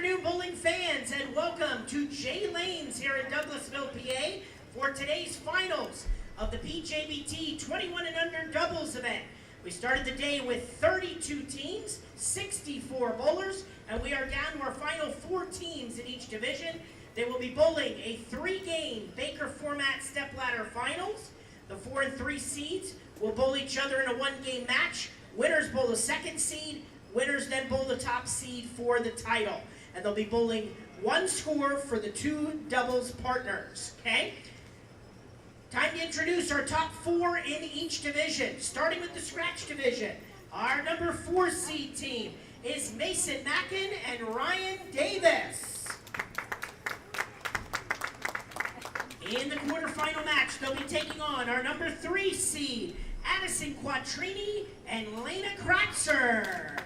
afternoon, bowling fans, and welcome to Jay Lanes here in Douglasville, PA, for today's finals of the PJBT 21 and under doubles event. We started the day with 32 teams, 64 bowlers, and we are down to our final 4 teams in each division. They will be bowling a 3-game Baker format stepladder finals. The 4 and 3 seeds will bowl each other in a 1-game match. Winners bowl the 2nd seed. Winners then bowl the top seed for the title. And they'll be bowling 1 score for the 2 doubles partners, okay? Time to introduce our top 4 in each division, starting with the scratch division. Our number 4 seed team is Mason Mackin and Ryan Davis. In the quarterfinal match, they'll be taking on our number 3 seed, Addison Quattrini and Lena Kratzer.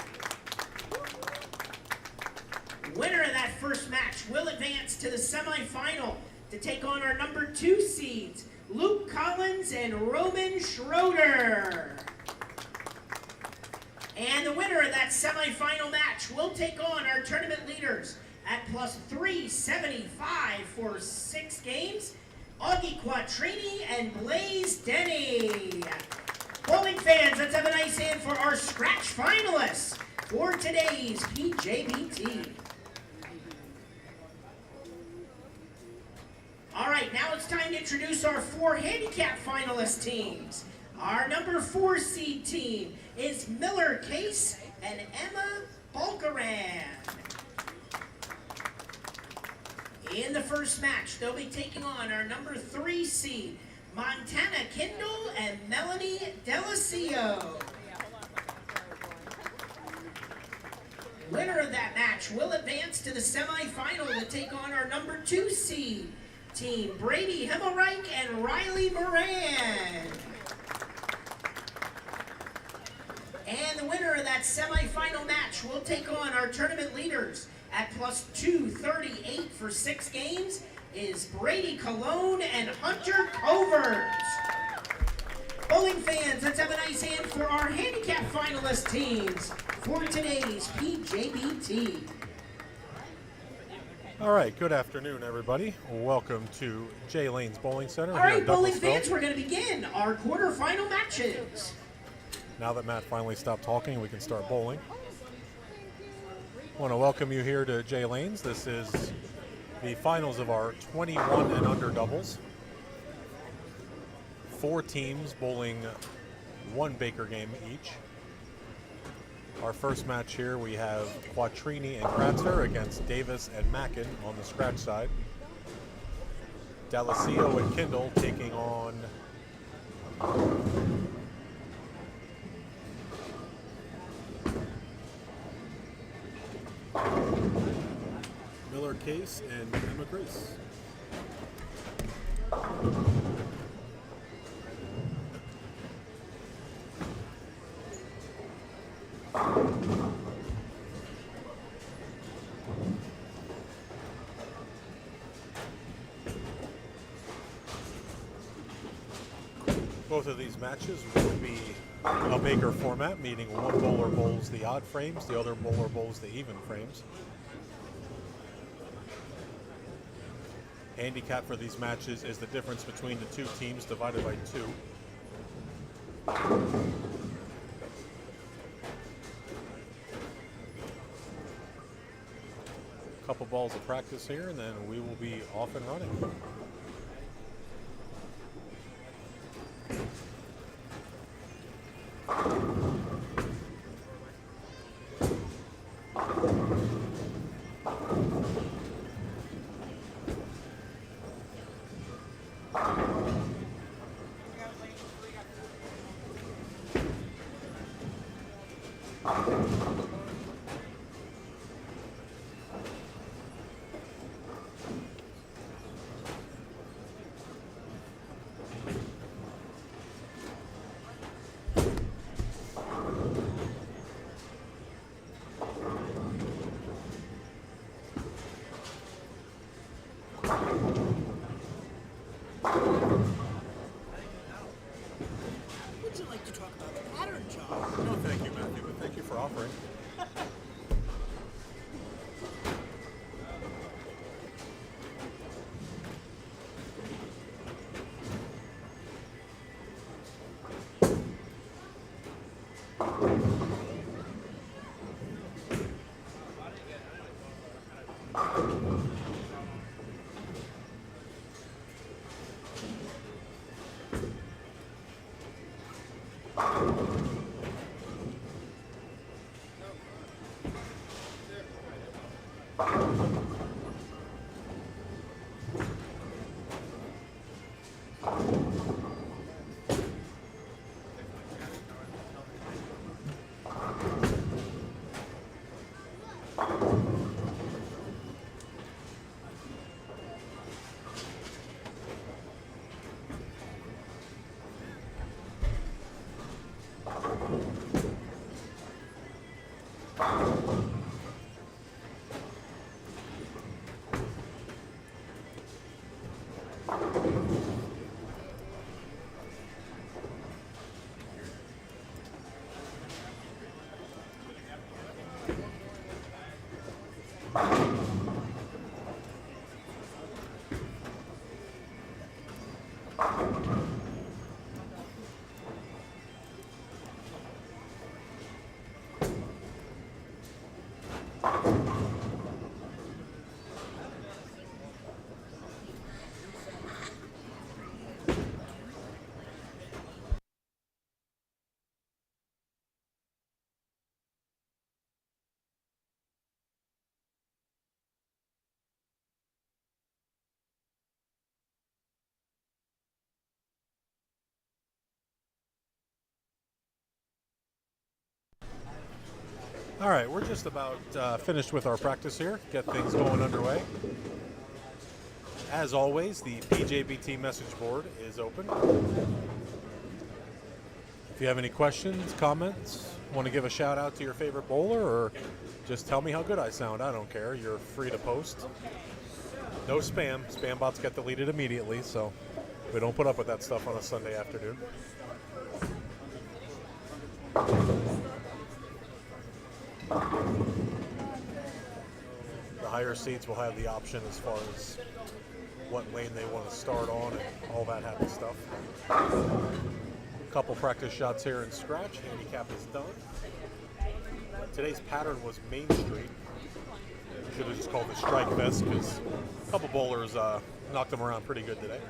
Winner of that first match will advance to the semifinal to take on our number 2 seeds, Luke Collins and Roman Schroeder. And the winner of that semifinal match will take on our tournament leaders at plus 375 for 6 games, Augie Quattrini and Blaze Denny. Bowling fans, let's have a nice hand for our scratch finalists for today's PJBT. All right, now it's time to introduce our 4 handicap finalist teams. Our number 4 seed team is Miller Case and Emma Balkaran. In the first match, they'll be taking on our number 3 seed, Montana Kindle and Melanie Delacio. Winner of that match will advance to the semifinal to take on our number 2 seed team, Brady Hemmelreich and Riley Moran. And the winner of that semifinal match will take on our tournament leaders at plus 238 for 6 games is Brady Colon and Hunter Covers. Bowling fans, let's have a nice hand for our handicap finalist teams for today's PJBT. All right, good afternoon, everybody. Welcome to Jay Lanes Bowling Center. All right, bowling fans, we're going to begin our quarterfinal matches. Now that Matt finally stopped talking, we can start bowling. I want to welcome you here to Jay Lanes. This is the finals of our 21 and under doubles. 4 teams bowling 1 Baker game each. Our first match here, we have Quattrini and Kratzer against Davis and Mackin on the scratch side. Delacio and Kindle taking on Miller Case and Emma Grace. Both of these matches will be a Baker format, meaning one bowler bowls the odd frames, the other bowler bowls the even frames. Handicap for these matches is the difference between the 2 teams divided by 2. Couple balls of practice here, and then we will be off and running. Would you like to talk about the pattern job? No, thank you, Matthew, but thank you for offering. All right, we're just about finished with our practice here. Get things going underway. As always, the PJBT message board is open. If you have any questions, comments, want to give a shout out to your favorite bowler, or just tell me how good I sound, I don't care. You're free to post. No spam. Spam bots get deleted immediately, so we don't put up with that stuff on a Sunday afternoon. The higher seeds will have the option as far as what lane they want to start on and all that happy stuff. A couple practice shots here in scratch. Handicap is done. Today's pattern was Main Street. Should have just called it Strike Fest because a couple bowlers knocked them around pretty good today.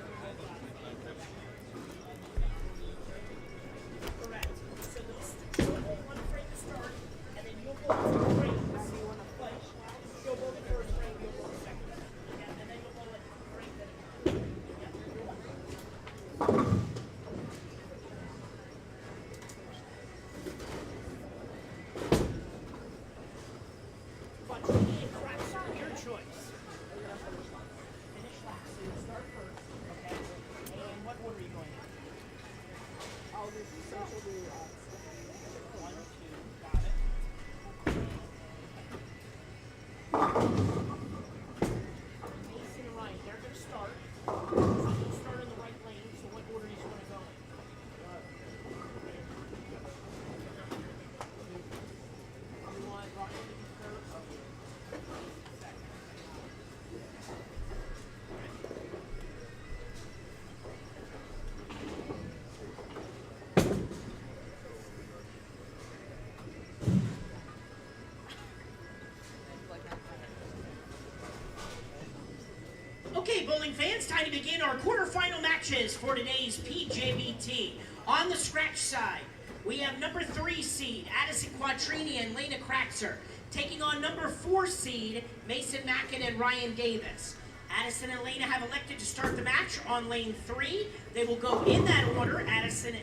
Okay, bowling fans, time to begin our quarterfinal matches for today's PJBT. On the scratch side, we have number 3 seed, Addison Quattrini and Lena Kraxer, taking on number 4 seed, Mason Mackin and Ryan Davis. Addison and Lena have elected to start the match on lane 3. They will go in that order, Addison,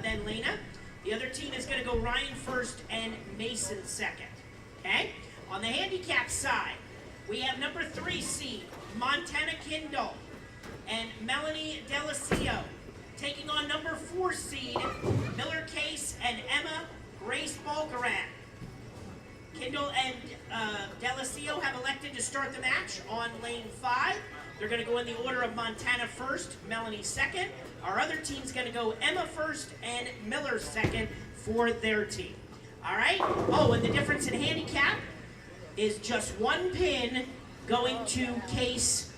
then Lena. The other team is going to go Ryan first and Mason second. Okay? On the handicap side, we have number 3 seed, Montana Kindle and Melanie Delacio, taking on number 4 seed, Miller Case and Emma Grace Balkaran. Kindle and Delacio have elected to start the match on lane 5. They're going to go in the order of Montana first, Melanie second. Our other team's going to go Emma first and Miller second for their team. All right? Oh, and the difference in handicap is just 1 pin going to Case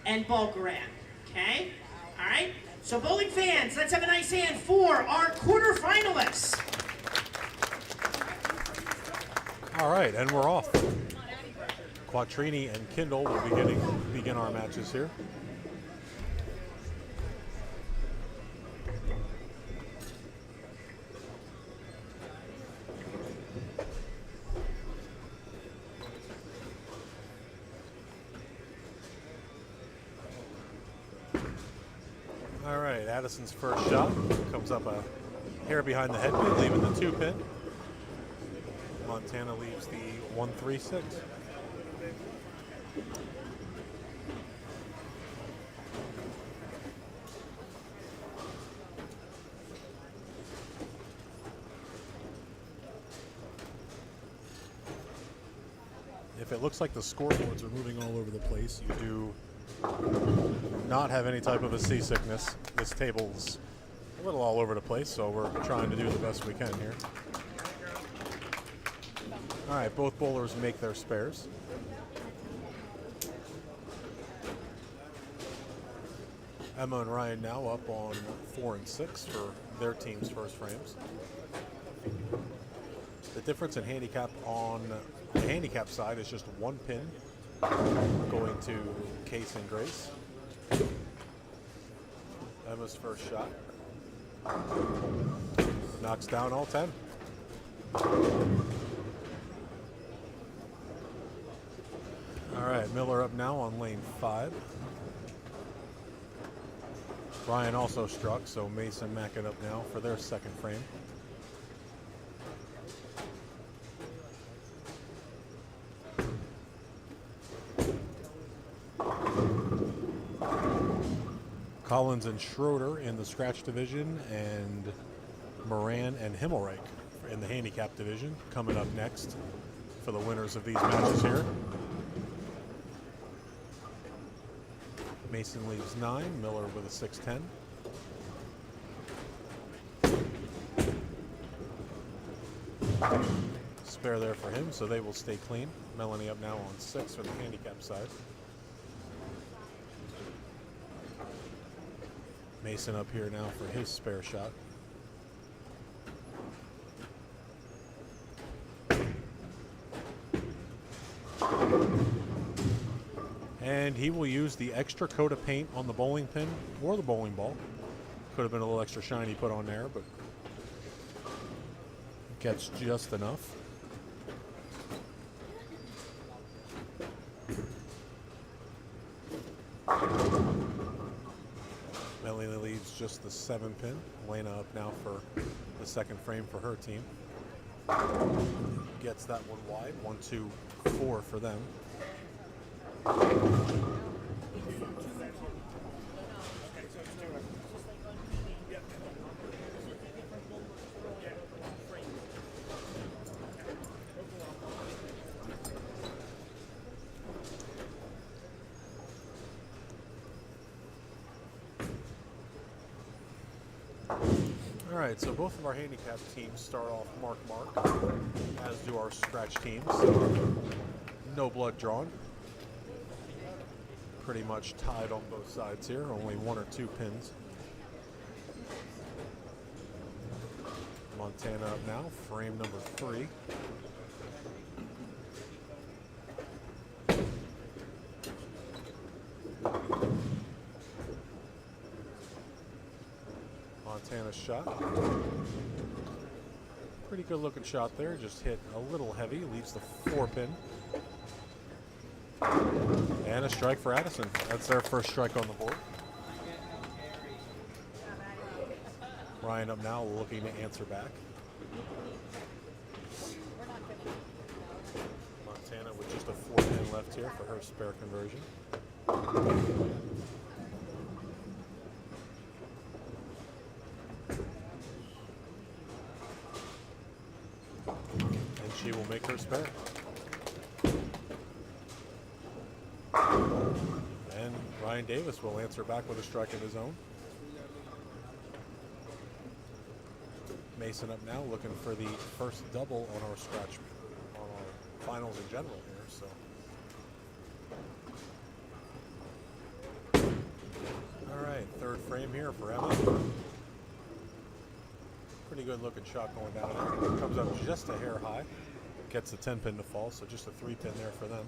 and Balkaran. Okay? All right? So bowling fans, let's have a nice hand for our quarterfinalists. All right, and we're off. Quattrini and Kindle will begin our matches here. All right, Addison's first shot comes up a hair behind the head, leaving the 2-pin. Montana leaves the 1-3-6. If it looks like the scoreboards are moving all over the place, you do not have any type of a seasickness. This table's a little all over the place, so we're trying to do the best we can here. All right, both bowlers make their spares. Emma and Ryan now up on 4 and 6 for their team's first frames. The difference in handicap on the handicap side is just 1 pin going to Case and Grace. Emma's first shot knocks down all 10. All right, Miller up now on lane 5. Ryan also struck, so Mason Mack it up now for their second frame. Collins and Schroeder in the scratch division, and Moran and Himmelreich in the handicap division coming up next for the winners of these matches here. Mason leaves 9, Miller with a 6-10. Spare there for him, so they will stay clean. Melanie up now on 6 for the handicap side. Mason up here now for his spare shot. And he will use the extra coat of paint on the bowling pin or the bowling ball. Could have been a little extra shiny put on there, but gets just enough. Melanie leaves just the 7-pin. Elena up now for the second frame for her team. Gets that one wide. 1, 2, 4 for them. All right, so both of our handicap teams start off mark, as do our scratch teams. No blood drawn. Pretty much tied on both sides here, only 1 or 2 pins. Montana up now, frame number 3. Montana's shot. Pretty good looking shot there, just hit a little heavy, leaves the 4-pin. And a strike for Addison. That's their first strike on the board. Ryan up now looking to answer back. Montana with just a 4-pin left here for her spare conversion. And she will make her spare. And Ryan Davis will answer back with a strike of his own. Mason up now looking for the first double on our scratch, on our finals in general here. So, all right, third frame here for Emma. Pretty good looking shot going down there. Comes up just a hair high. gets the 10 pin to fall, so just a 3 pin there for them.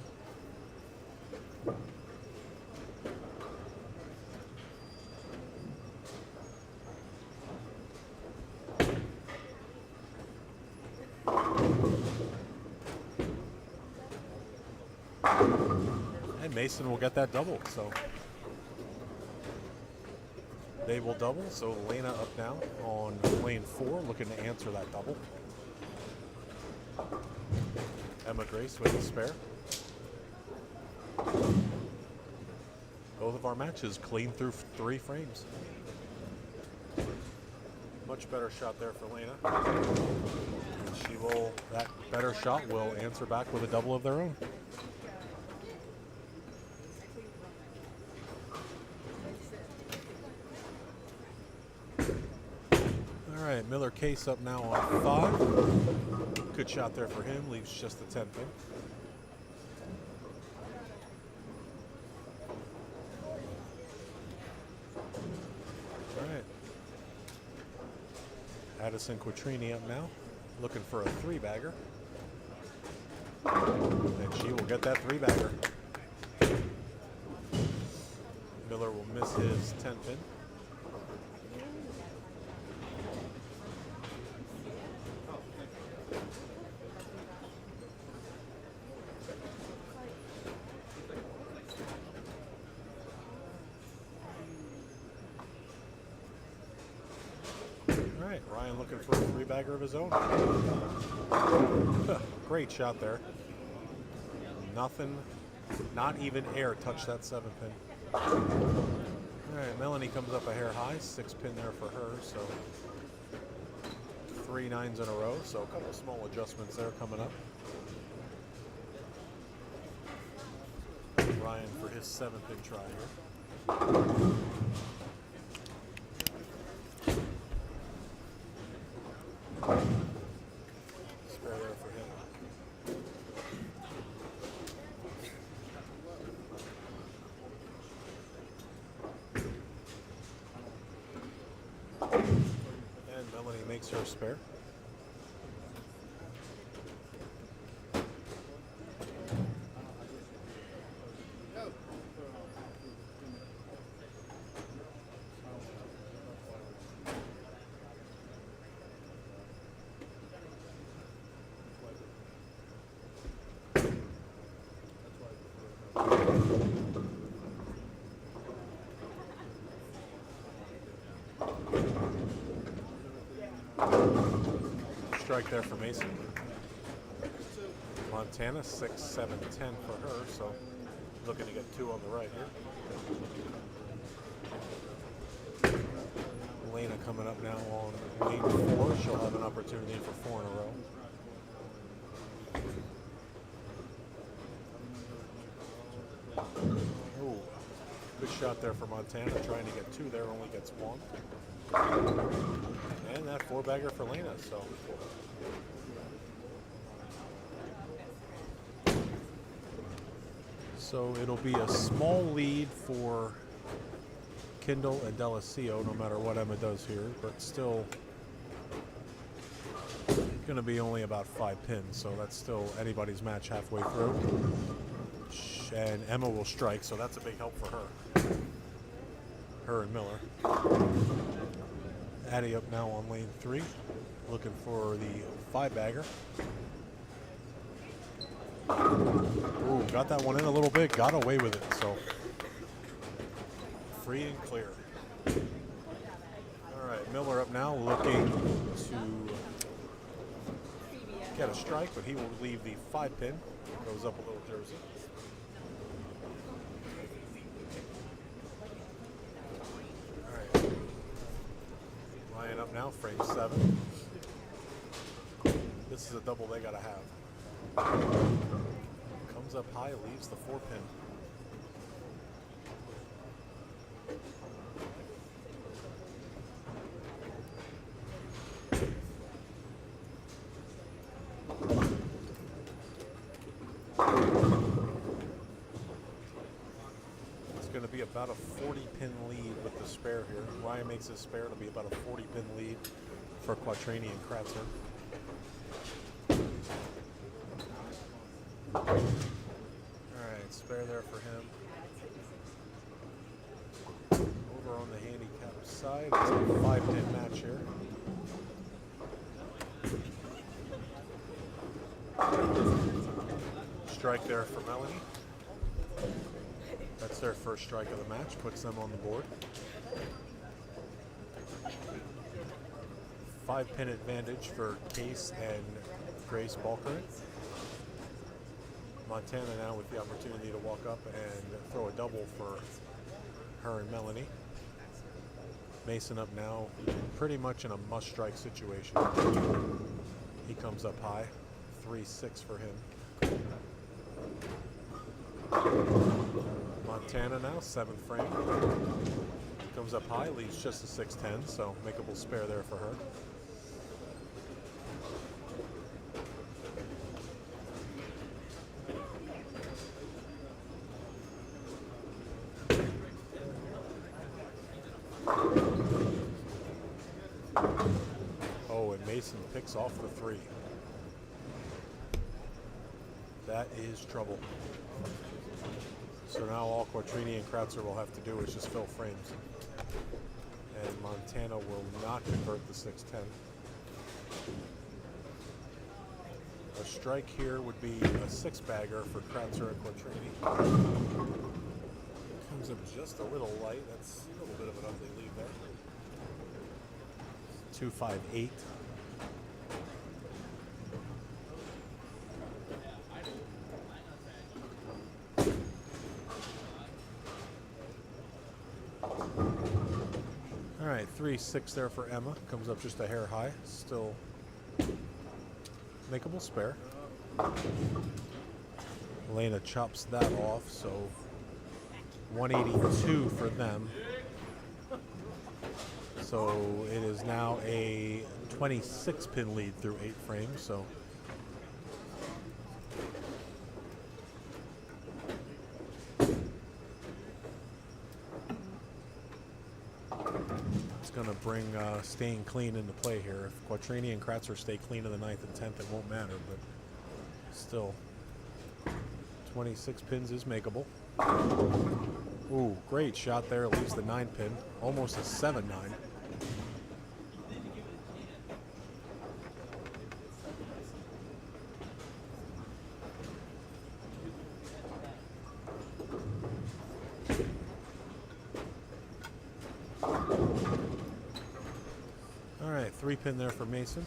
And Mason will get that double, so they will double. So Lena up now on lane 4, looking to answer that double. Emma Grace with the spare. Both of our matches clean through 3 frames. Much better shot there for Lena. She will, that better shot will answer back with a double of their own. All right, Miller Case up now on 5. Good shot there for him, leaves just the 10 pin. All right. Addison Quattrini up now, looking for a 3-bagger. And she will get that 3-bagger. Miller will miss his 10 pin. All right, Ryan looking for a 3-bagger of his own. Great shot there. Nothing, not even air touched that 7 pin. All right, Melanie comes up a hair high, 6 pin there for her, so 3 9s in a row, so a couple small adjustments there coming up. Ryan for his 7 pin try here. Spare there for him. And Melanie makes her spare. Strike there for Mason. Montana 6 7 10 for her, so looking to get 2 on the right here. Elena coming up now on lane 4. She'll have an opportunity for 4 in a row. Ooh, good shot there for Montana, trying to get 2 there, only gets 1. And that 4-bagger for Lena, so. So it'll be a small lead for Kindle and Delacio, no matter what Emma does here, but still going to be only about 5 pins, so that's still anybody's match halfway through. And Emma will strike, so that's a big help for her. Her and Miller. Addie up now on lane 3, looking for the 5-bagger. Ooh, got that one in a little bit, got away with it, so free and clear. All right, Miller up now, looking to get a strike, but he will leave the 5 pin. Goes up a little jersey. Up now, frame 7. This is a double they gotta have. Comes up high, leaves the 4 pin. Going to be about a 40-pin lead with the spare here. Ryan makes his spare to be about a 40-pin lead for Quattrini and Kratzer. Alright, spare there for him. Over on the handicap side, it's a 5-pin match here. Strike there for Melanie. That's their first strike of the match, puts them on the board. 5-pin advantage for Case and Grace Balker. Montana now with the opportunity to walk up and throw a double for her and Melanie. Mason up now, pretty much in a must-strike situation. He comes up high, 3-6 for him. Montana now, 7th frame. Comes up high, leaves just a 6-10, so makeable spare there for her. Oh, and Mason picks off the 3. That is trouble. So now all Quartrini and Kratzer will have to do is just fill frames. And Montana will not convert the 6-10. A strike here would be a 6-bagger for Kratzer and Quartrini. Comes up just a little light. That's a little bit of an ugly lead there. 2-5-8. All right, 3-6 there for Emma. Comes up just a hair high. Still makeable spare. Elena chops that off, so 182 for them. So it is now a 26-pin lead through 8 frames. So it's going to bring staying clean into play here. If Quartrini and Kratzer stay clean in the 9th and 10th, it won't matter. But still, 26 pins is makeable. Ooh, great shot there. Leaves the 9-pin. Almost a 7-9. All right, 3-pin there for Mason.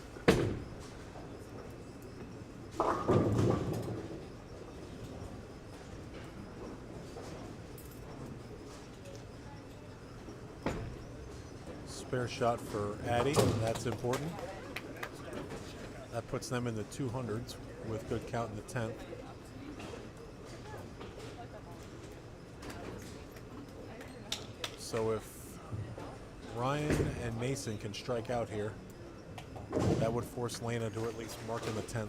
Spare shot for Addie, that's important. That puts them in the 200s with good count in the 10th. So if Ryan and Mason can strike out here, that would force Lena to at least mark in the 10th.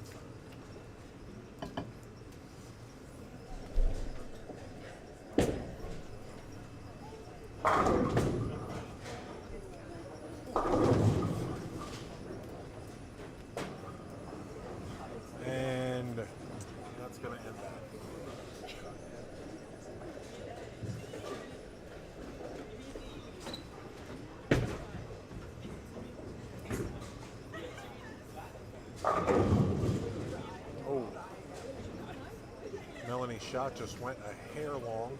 And that's going to end that. Oh, Melanie's shot just went a hair long.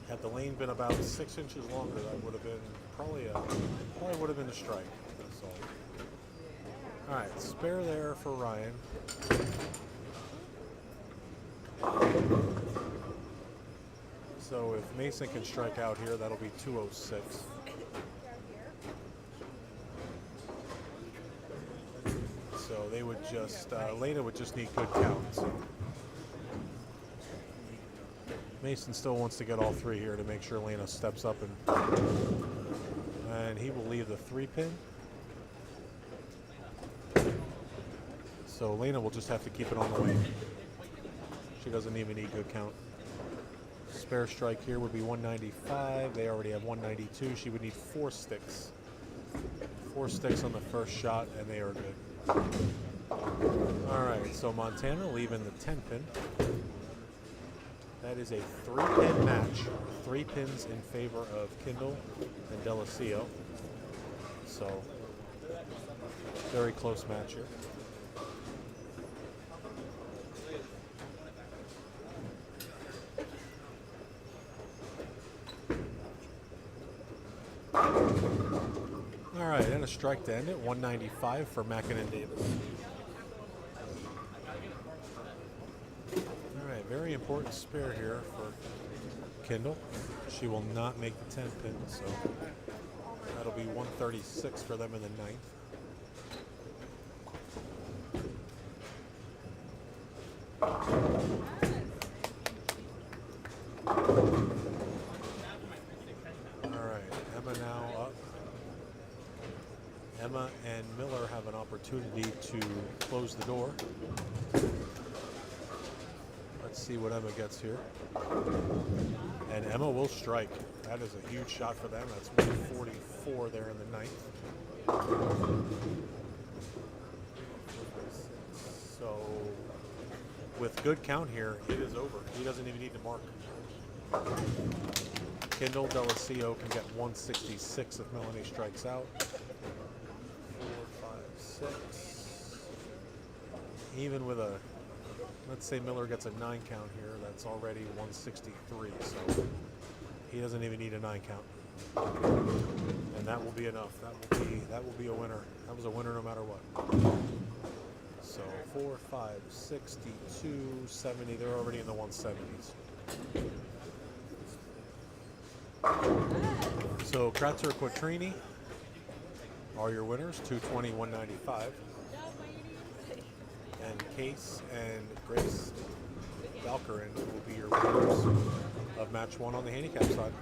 Had the lane been about 6 inches longer, that would have been probably would have been a strike. So, all right, spare there for Ryan. So if Mason can strike out here, that'll be 206. So they would just, Lena would just need good counts. Mason still wants to get all 3 here to make sure Lena steps up, and he will leave the 3-pin. So Lena will just have to keep it on the way. She doesn't even need good count. Spare strike here would be 195. They already have 192. She would need 4 sticks. 4 sticks on the first shot, and they are good. All right. right, so Montana leaving the 10 pin. That is a 3-pin match. 3 pins in favor of Kindle and Delacio. So, very close match here. All right, and a strike to end it. 195 for Mackin and Davis. All right, very important spare here for Kindle. She will not make the 10 pin, so that'll be 136 for them in the 9th. Emma and Miller have an opportunity to close the door. Let's see what Emma gets here. And Emma will strike. That is a huge shot for them. That's 144 there in the 9th. So with good count here, it is over. He doesn't even need to mark. Kindle Delacio can get 166 if Melanie strikes out. 4, 5, 6. Even with a, let's say Miller gets a 9 count here, that's already 163. So he doesn't even need a 9 count, and that will be enough. That will be a winner. That was a winner no matter what. So 4, 5, 62, 70. They're already in the 170s. So Kratzer Quattrini are your winners, 220, 195. And Case and Grace Valkyrin will be your winners of match 1 on the handicap side.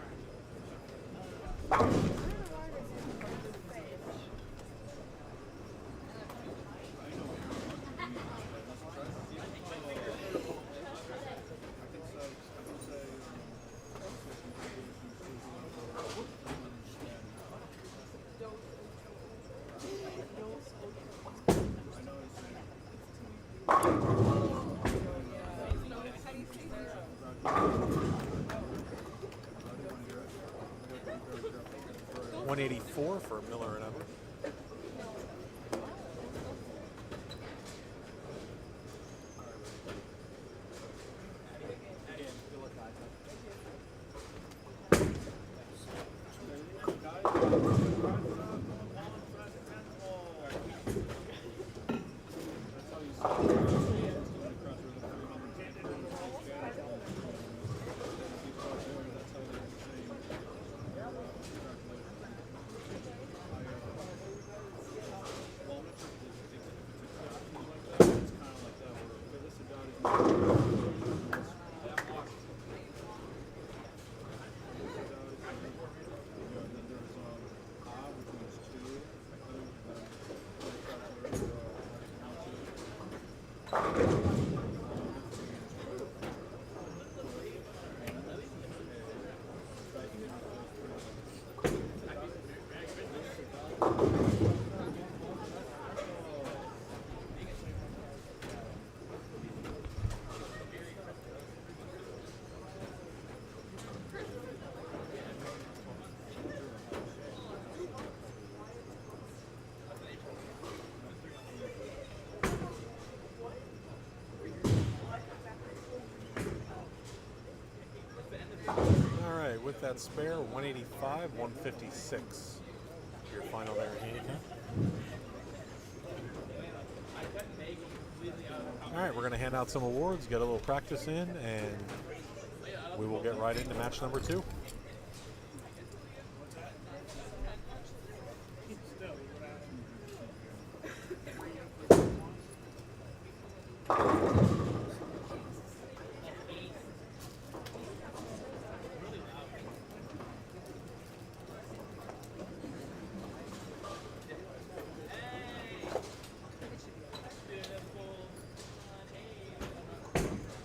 $184 for Miller and Emma. With that spare, 185, 156. Your final there, handicap. All right, we're going to hand out some awards, get a little practice in, and we will get right into match number 2.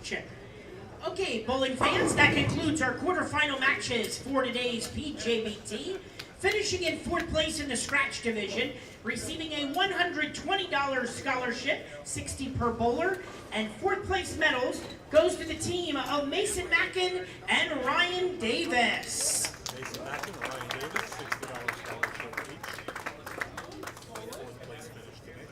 Check. Okay, bowling fans, that concludes our quarterfinal matches for today's PJBT. Finishing in 4th place in the scratch division, receiving a $120 scholarship, 60 per bowler, and fourth place medals goes to the team of Mason Mackin and Ryan Davis. Mason Mackin, Ryan Davis, $60 scholarship each. Fourth place finish today.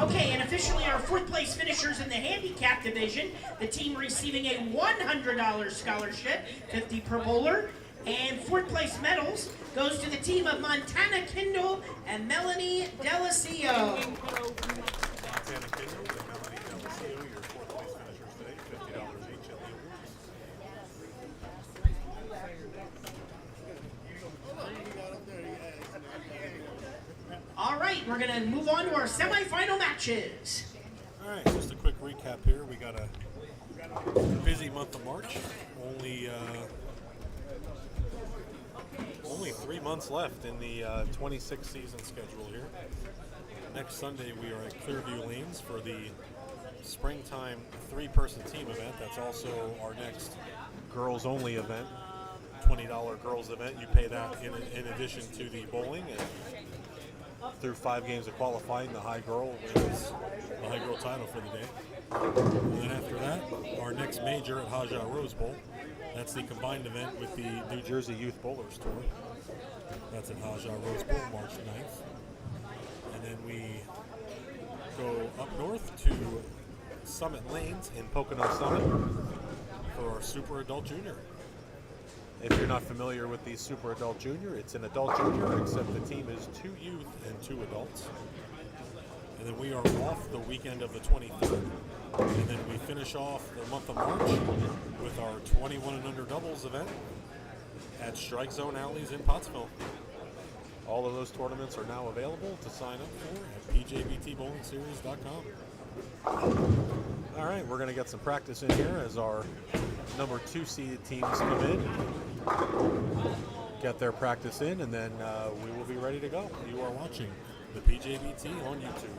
Okay, and officially our fourth place finishers in the handicap division, the team receiving a $100 scholarship, 50 per bowler, and fourth place medals goes to the team of Montana Kindle and Melanie Delacio. Montana Kindle and Melanie Delacio, your fourth place finishers today, $50 each at the awards. All right, we're going to move on to our semifinal matches. All right, just a quick recap here. We got a busy month of March. Only 3 months left in the 26 season schedule here. Next Sunday we are at Clearview Lanes for the springtime 3-person team event. That's also our next girls only event, $20 girls event. You pay that in addition to the bowling, and through 5 games of qualifying, the high girl wins the high girl title for the day. And then after that, our next major at Haja Rose Bowl. That's the combined event with the New Jersey Youth Bowlers Tour. That's at Haja Rose Bowl, March 9th. And then we go up north to Summit Lanes in Pocono Summit for our Super Adult Junior. If you're not familiar with the Super Adult Junior, it's an adult junior, except the team is 2 youth and 2 adults. And then we are off the weekend of the 23rd. And then we finish off the month of March with our 21 and under doubles event at Strike Zone Alleys in Pottsville. All of those tournaments are now available to sign up for at pjbtbowlingseries.com. All right, we're going to get some practice in here as our number 2 seeded teams come in, get their practice in, and then we will be ready to go. You are watching the PJBT on YouTube.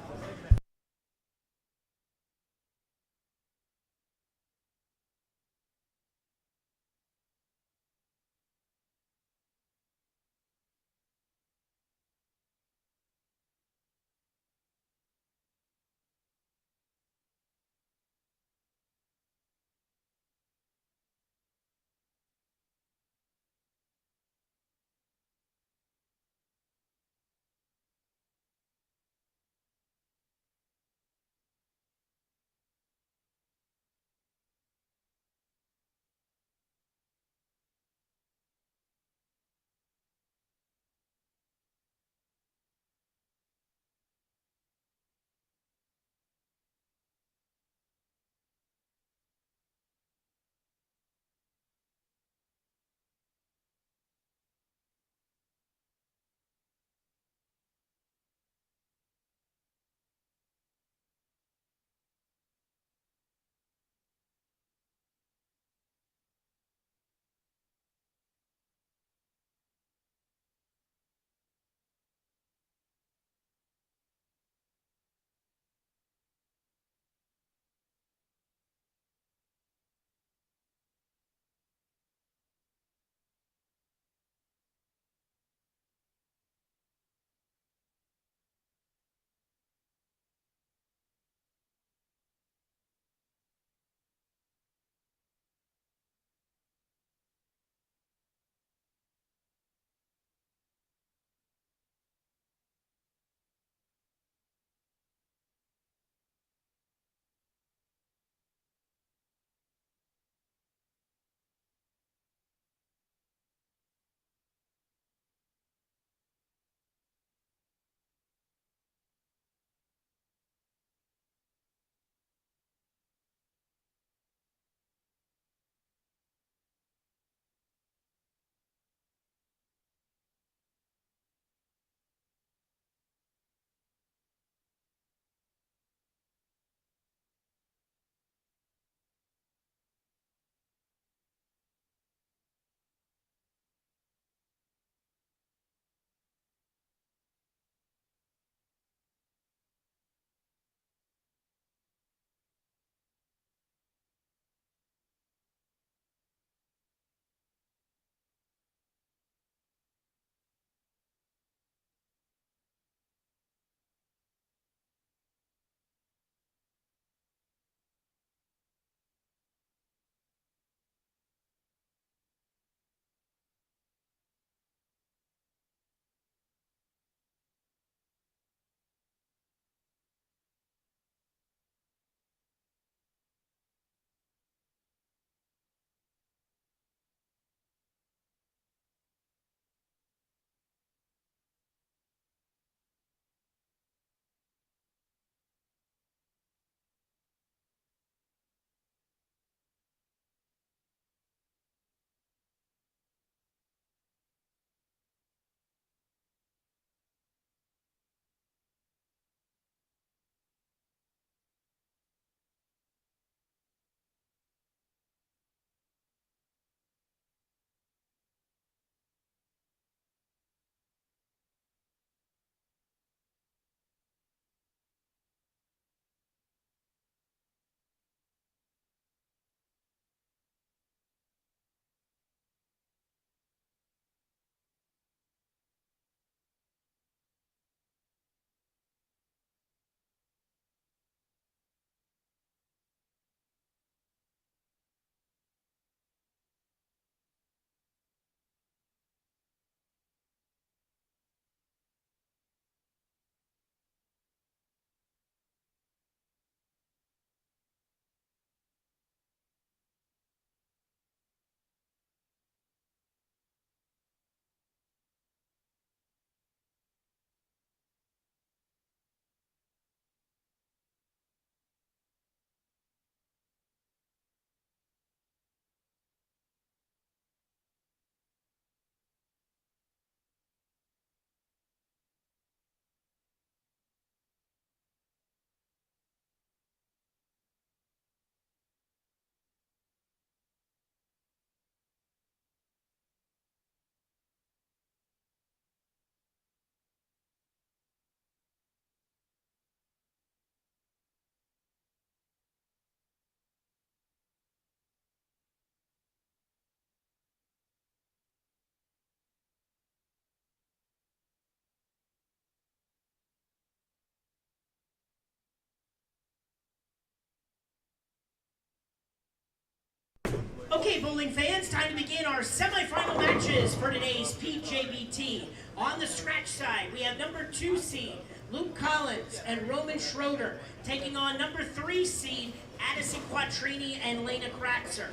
Okay, bowling fans, time to begin our semifinal matches for today's PJBT. On the scratch side, we have number 2 seed Luke Collins and Roman Schroeder taking on number 3 seed Addison Quattrini and Lena Kratzer.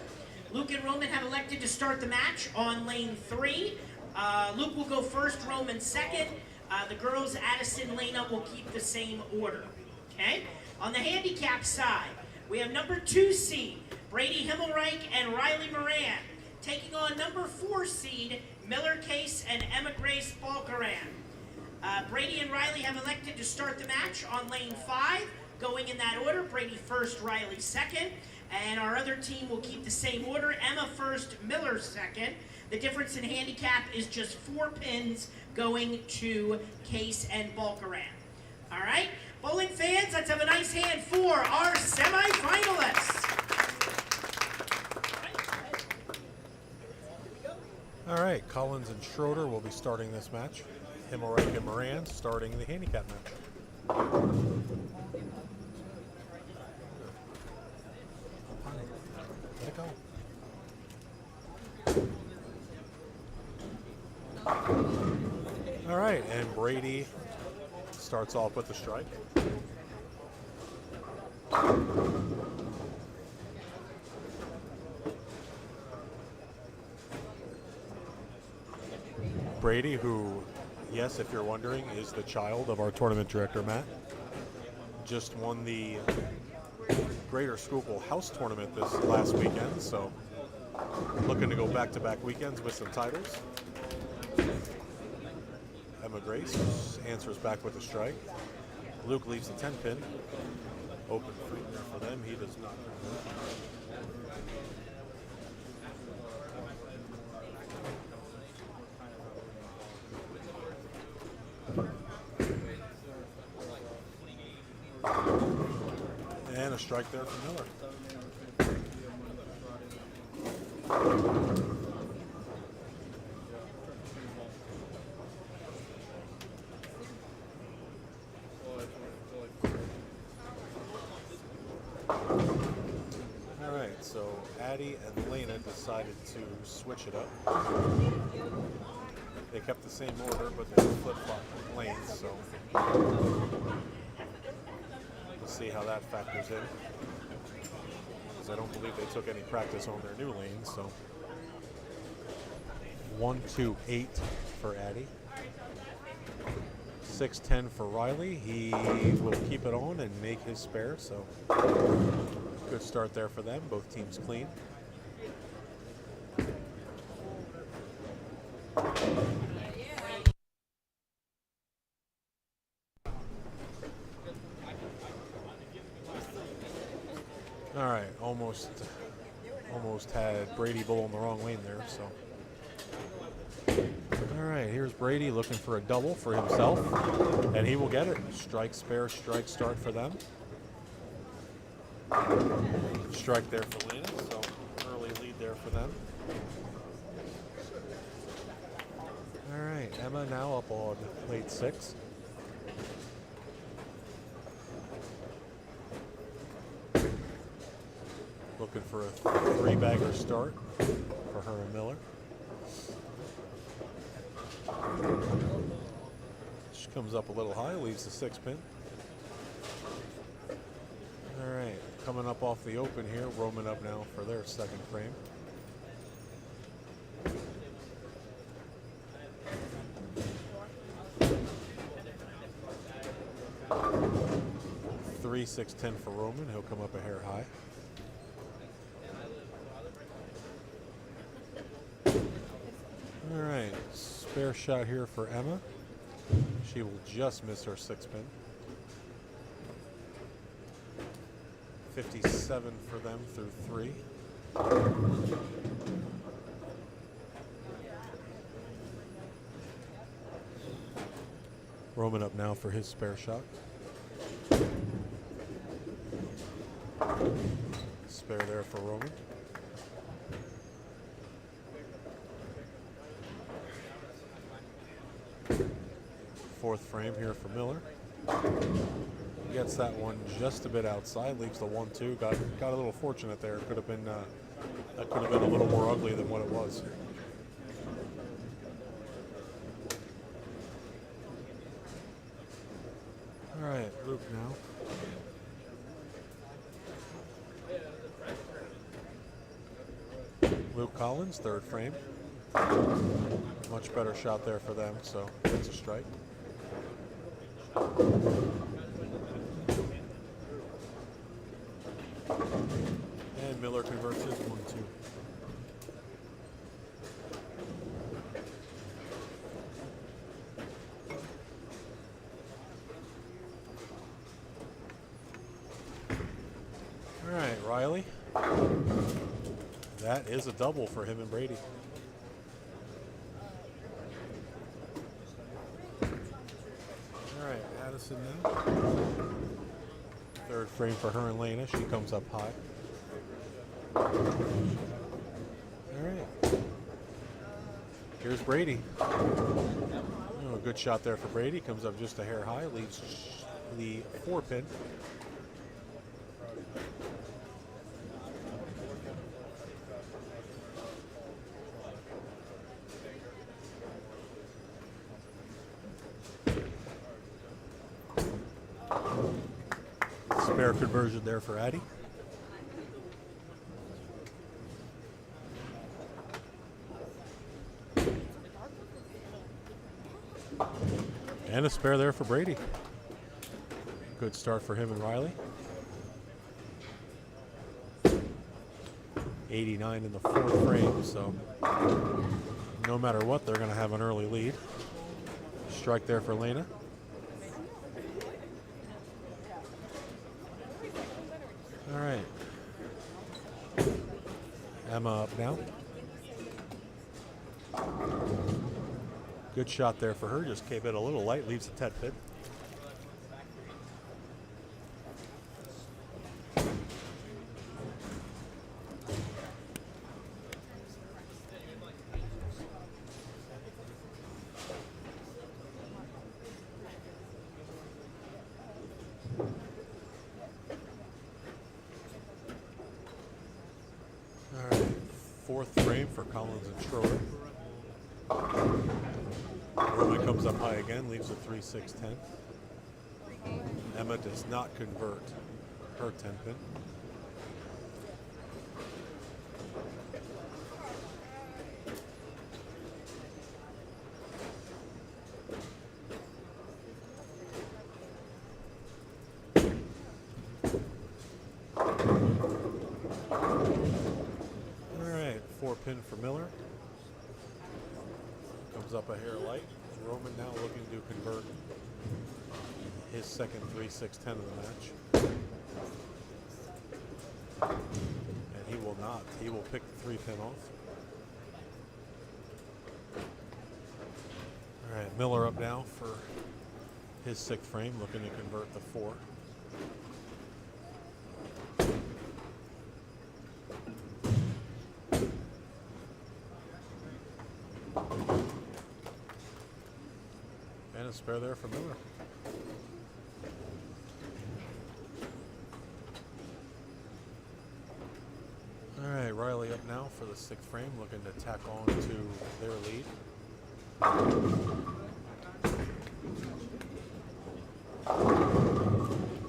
Luke and Roman have elected to start the match on lane 3. Luke will go first, Roman second. The girls, Addison, Lena, will keep the same order. Okay? On the handicap side, we have number 2 seed Brady Himmelreich and Riley Moran taking on number 4 seed Miller Case and Emma Grace Balkaran. Brady and Riley have elected to start the match on lane 5, going in that order. Brady first, Riley second. And our other team will keep the same order. Emma first, Miller second. The difference in handicap is just 4 pins going to Case and Balkaran. All right, bowling fans, let's have a nice hand for our semifinalists. All right, Collins and Schroeder will be starting this match. Himmelreich and Moran starting the handicap match. Let it go. All right, and Brady starts off with the strike. Brady, who, yes, if you're wondering, is the child of our tournament director, Matt, just won the Greater Schuylkill House Tournament this last weekend, so looking to go back-to-back weekends with some titles. Emma Grace answers back with a strike. Luke leaves the 10-pin. Open free there for them. He does not. And a strike there from Miller. All right, so Addie and Lena decided to switch it up. They kept the same order, but they flip-flopped lanes, so we'll see how that factors in. Because I don't believe they took any practice on their new lanes, so 1-2-8 for Addie. 6-10 for Riley. He will keep it on and make his spare, so good start there for them. Both teams clean. All right, almost had Brady Bull in the wrong lane there, so. All right, here's Brady looking for a double for himself, and he will get it. Strike, spare, strike, start for them. Strike there for Lena, so early lead there for them. All right, Emma now up on late 6. Looking for a 3-bagger start for her and Miller. She comes up a little high, leaves the 6-pin. All right, coming up off the open here, Roman up now for their second frame. Three, 6-10 for Roman. He'll come up a hair high. All right, spare shot here for Emma. She will just miss her 6-pin. 57 for them through 3. Roman up now for his spare shot. Spare there for Roman. Fourth frame here for Miller. Gets that one just a bit outside, leaves the 1-2. Got a little fortunate there. Could have been That could have been a little more ugly than what it was. All right, Luke now. Luke Collins, third frame. Much better shot there for them, so that's a strike. And Miller converts his 1-2. All right, Riley. That is a double for him and Brady. All right, Addison now. Third frame for her and Lena. She comes up high. All right. Here's Brady. Oh, a good shot there for Brady. Comes up just a hair high. Leaves the 4-pin. Spare conversion there for Addie. And a spare there for Brady. Good start for him and Riley. 89 in the 4th frame, so no matter what, they're going to have an early lead. Strike there for Lena. All right. Emma up now. Good shot there for her. Just came in a little light, leaves a 10-pin. All right, 4th frame for Collins and Schroeder. Roman comes up high again, leaves a 3-6-10. Emma does not convert her 10-pin. All right, 4-pin for Miller. Comes up a hair light. Roman now looking to convert his second 3-6-10 of the match. And he will not. He will pick the 3-pin off. All right, Miller up now for his 6th frame, looking to convert the 4. And a spare there for Miller. All right, Riley up now for the 6th frame, looking to tack on to their lead.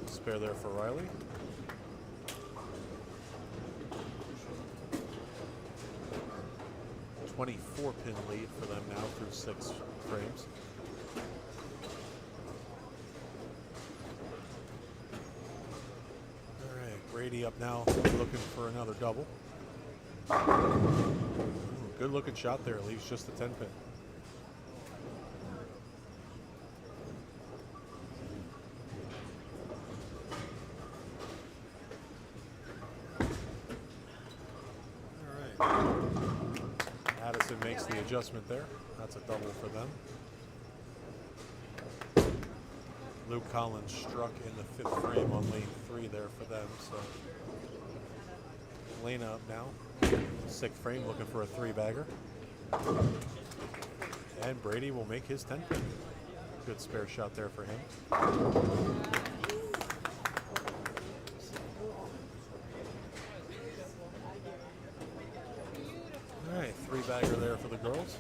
Spare there for Riley. .24-pin lead for them now through 6 frames. All right, Brady up now, looking for another double. Good looking shot there, leaves just the 10-pin. Addison makes the adjustment there. That's a double for them. Luke Collins struck in the 5th frame on lane 3 there for them. So Lena up now, 6th frame, looking for a 3-bagger. And Brady will make his 10-pin. Good spare shot there for him. bagger there for the girls.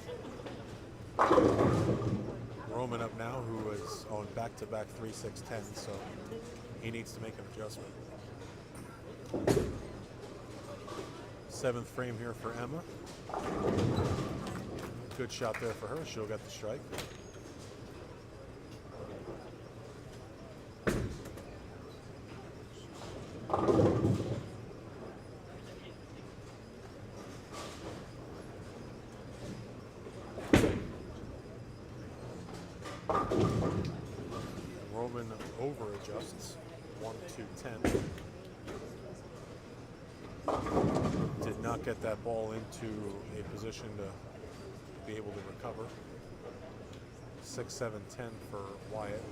Roman up now, who is on back-to-back 3-6-10, so he needs to make an adjustment. 7th frame here for Emma. Good shot there for her. She'll get the strike. Roman over adjusts 1-2-10. Did not get that ball into a position to be able to recover. 6-7-10 for Wyatt.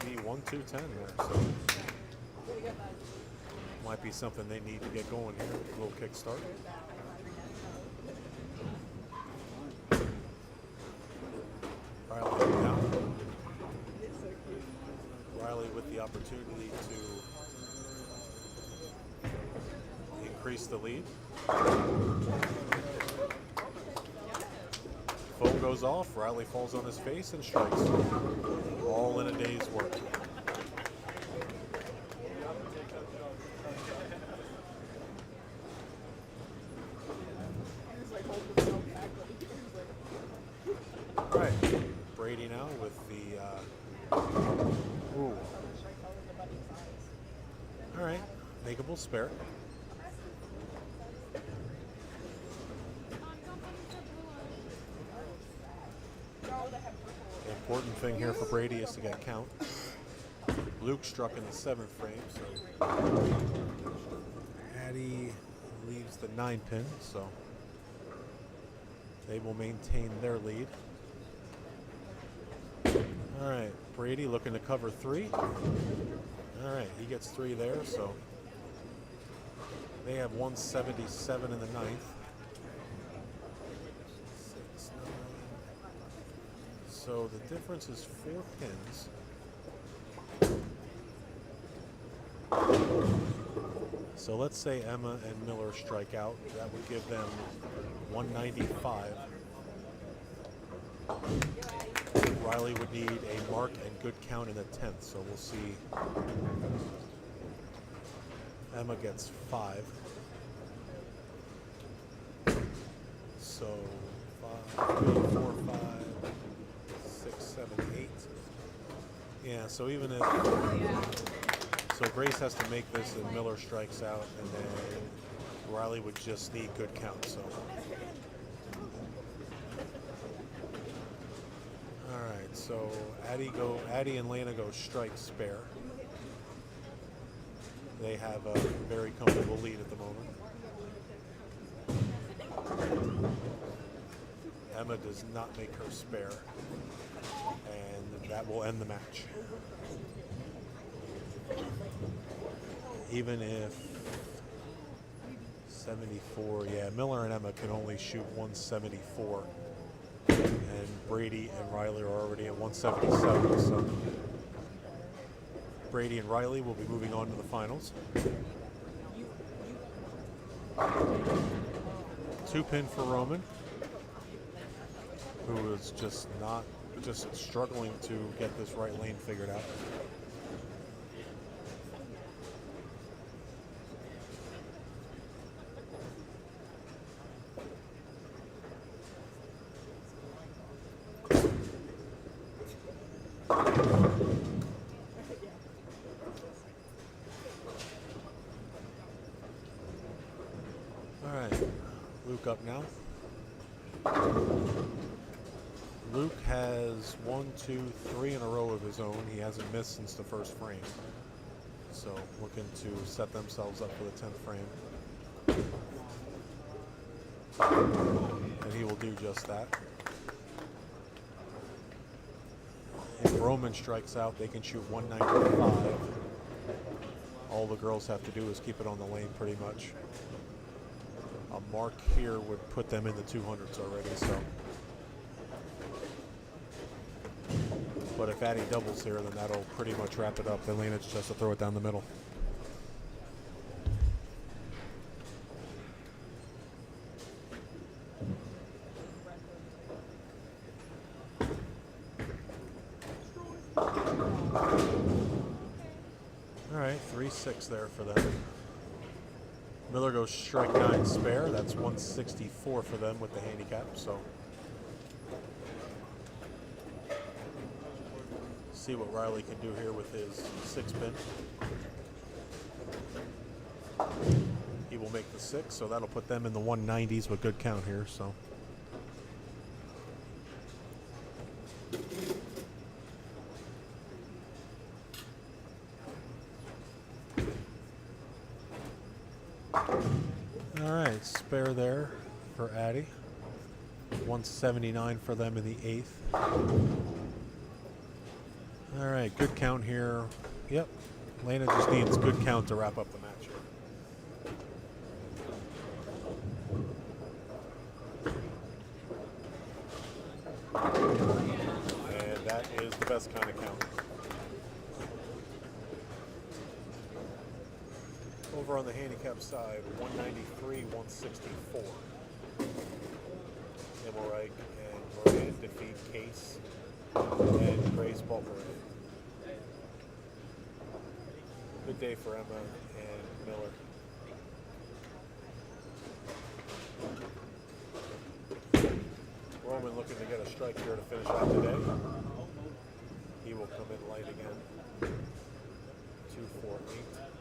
The 1-2-10 there, so might be something they need to get going here. A little kick start. Riley now. Riley with the opportunity to increase the lead. Phone goes off, Riley falls on his face and strikes. All in a day's work. All right, Brady now with the, ooh. All right, makeable spare. The important thing here for Brady is to get count. Luke struck in the 7th frame, so Addie leaves the 9-pin, so they will maintain their lead. All right, Brady looking to cover 3. All right, he gets 3 there, so they have 177 in the 9th. So the difference is 4 pins. So let's say Emma and Miller strike out. That would give them 195. Riley would need a mark and good count in the 10th. So we'll see. Emma gets 5. So 5, 3, 4, 5. 6, 7, 8. Yeah, so even if Grace has to make this and Miller strikes out, and then Riley would just need good count. So all right, so Addie and Lana go strike spare. They have a very comfortable lead at the moment. Emma does not make her spare, and that will end the match. Even if 74, yeah, Miller and Emma can only shoot 174, and Brady and Riley are already at 177, so Brady and Riley will be moving on to the finals. 2-pin for Roman, who is just struggling to get this right lane figured out. All right, Luke up now. Luke has 1, 2, 3 in a row of his own. He hasn't missed since the first frame. So looking to set themselves up for the 10th frame. And he will do just that. If Roman strikes out, they can shoot 195. All the girls have to do is keep it on the lane pretty much. A mark here would put them in the 200s already, so. But if Addy doubles here, then that'll pretty much wrap it up. Then Lena just has to throw it down the middle. All right, 3-6 there for them. Miller goes strike 9 spare. That's 164 for them with the handicap. So see what Riley can do here with his 6-pin. He will make the 6, so that'll put them in the 190s with good count here. So. All right, spare there for Addy. 179 for them in the 8th. All right, good count here. Yep, Lena just needs good count to wrap up the match here. And that is the best kind of count. Over on the handicap side, 193, 164. Emmelreich and Moran defeat Case and Grace Bulker. Good day for Emma and Miller. Roman looking to get a strike here to finish out the day. He will come in light again.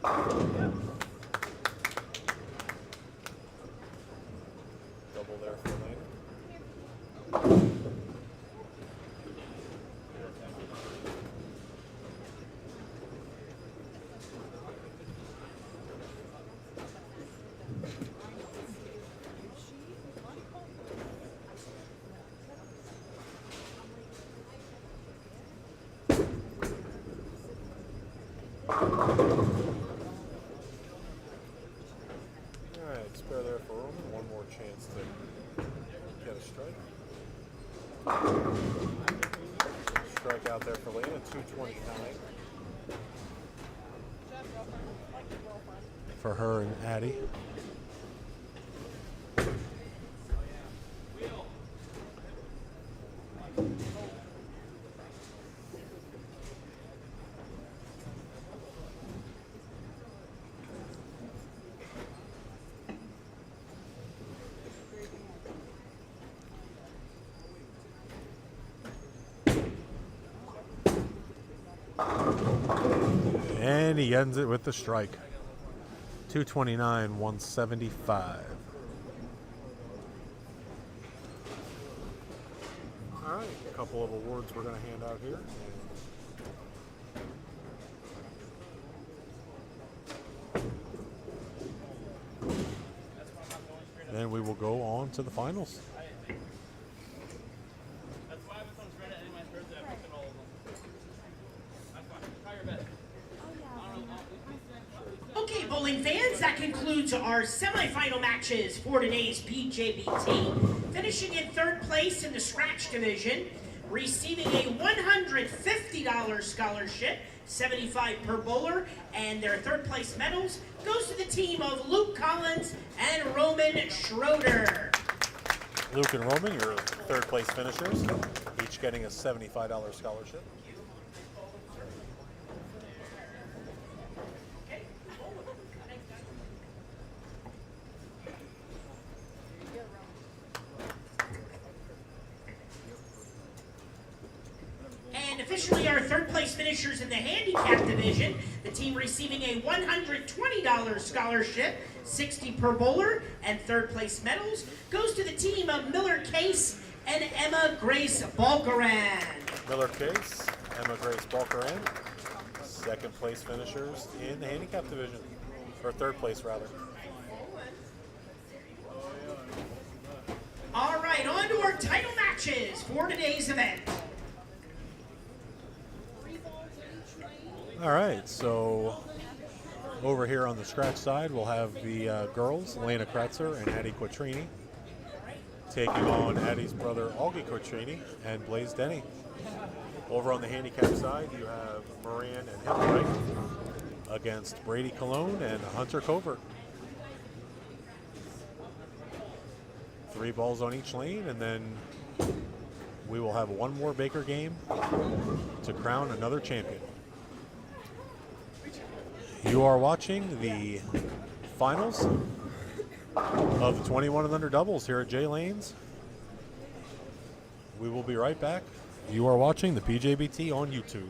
2-4-8. Double there for Lane. Alright, spare there for Roman. One more chance to get a strike. Strike out there for Lena, 229. For her and Addy. And he ends it with the strike. 229, 175. All right, a couple of awards we're going to hand out here. Then we will go on to the finals. Okay, bowling fans, that concludes our semifinal matches for today's PJBT. Finishing in 3rd place in the scratch division, receiving a $150 scholarship, 75 per bowler, and their 3rd place medals goes to the team of Luke Collins and Roman Schroeder. Luke and Roman, your 3rd place finishers, each getting a $75 scholarship. And officially our 3rd place finishers in the handicap division, the team receiving a $120 scholarship, 60 per bowler, and 3rd place medals goes to the team of Miller Case and Emma Grace Balkaran. Miller Case, Emma Grace Balkaran, 2nd place finishers in the handicap division, or 3rd place rather. All right, on to our title matches for today's event. All right, so Over here on the scratch side, we'll have the girls, Lena Kratzer and Addie Quattrini, taking on Addie's brother, Augie Quattrini, and Blaze Denny. Over on the handicap side, you have Moran and Hipwright against Brady Cologne and Hunter Covert. 3 balls on each lane, and then we will have one more Baker game to crown another champion. You are watching the finals of the 21 and under doubles here at Jay Lanes. We will be right back. You are watching the PJBT on YouTube.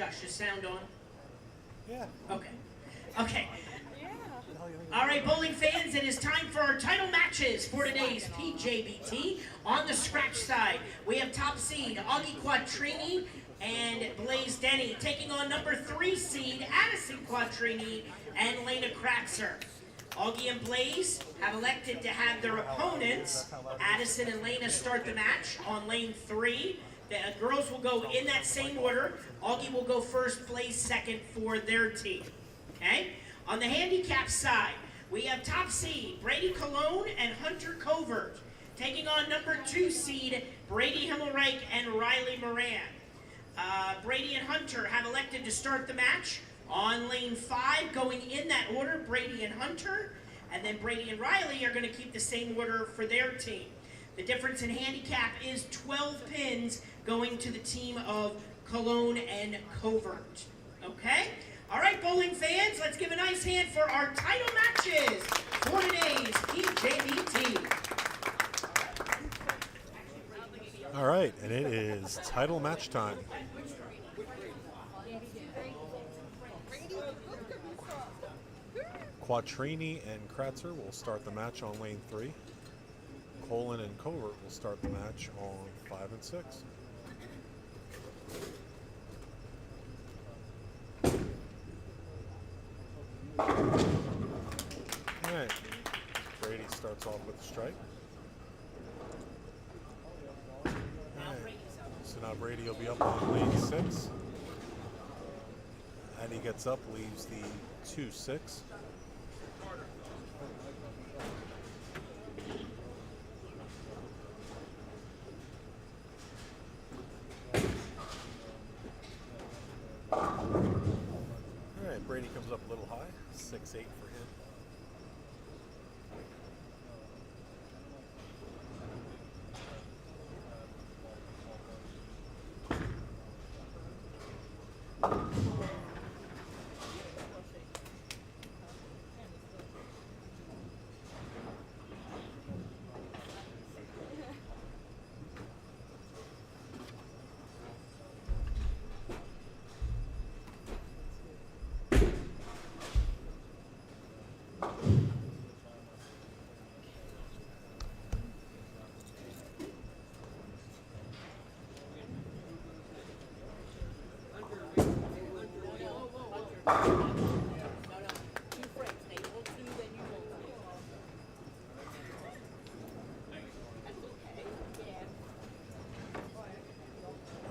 Josh, is sound on? Yeah. Okay. Okay. All right, bowling fans, it is time for our title matches for today's PJBT. On the scratch side, we have top seed Augie Quattrini and Blaze Denny taking on number 3 seed Addison Quattrini and Lena Kratzer. Augie and Blaze have elected to have their opponents, Addison and Lena, start the match on lane 3. The girls will go in that same order. Augie will go first, Blaze second for their team. Okay? On the handicap side, we have top seed Brady Cologne and Hunter Covert taking on number 2 seed Brady Himmelreich and Riley Moran. Brady and Hunter have elected to start the match on lane 5, going in that order, Brady and Hunter, and then Brady and Riley are going to keep the same order for their team. The difference in handicap is 12 pins going to the team of Cologne and Covert. Okay? All right, bowling fans, let's give a nice hand for our title matches for today's PJBT. All right, and it is title match time. Quattrini and Kratzer will start the match on lane 3. Colin and Covert will start the match on 5 and 6. All right, Brady starts off with a strike. All right. So now Brady will be up on lane 6. And he gets up, leaves the 2-6. Alright, Brady comes up a little high, 6-8 for him.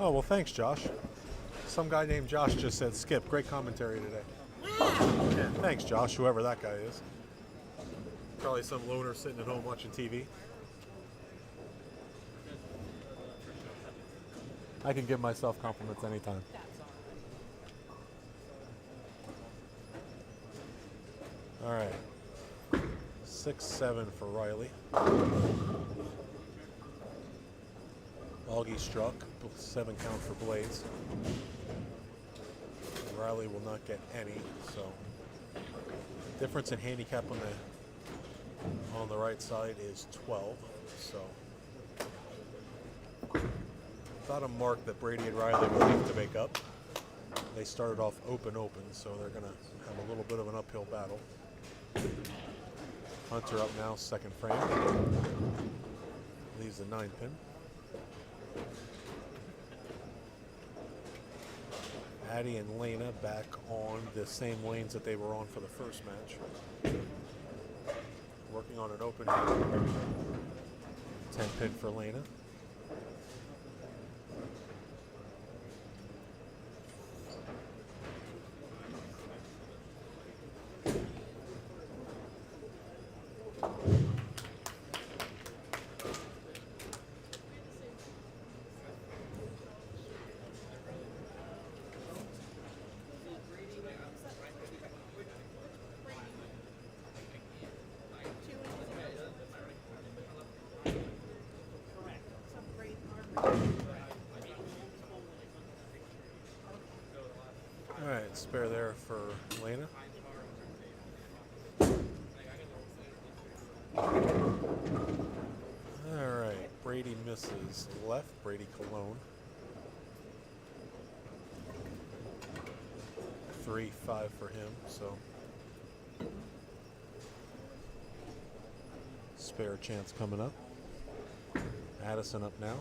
Oh, well, thanks, Josh. Some guy named Josh just said, Skip, great commentary today. Yeah, thanks, Josh, whoever that guy is. Probably some loner sitting at home watching TV. I can give myself compliments anytime. All right. 6-7 for Riley. Augie struck, 7 count for Blaze. Riley will not get any, so difference in handicap on the right side is 12. So about a mark that Brady and Riley will have to make up. They started off open, so they're going to have a little bit of an uphill battle. Hunter up now, second frame. Leaves the 9 pin. Addie and Lena back on the same lanes that they were on for the first match. Working on an open 10 pin for Lena. Alright, spare there for Lena. Alright, Brady misses left, Brady Cologne. 3-5 for him, so spare chance coming up. Addison up now.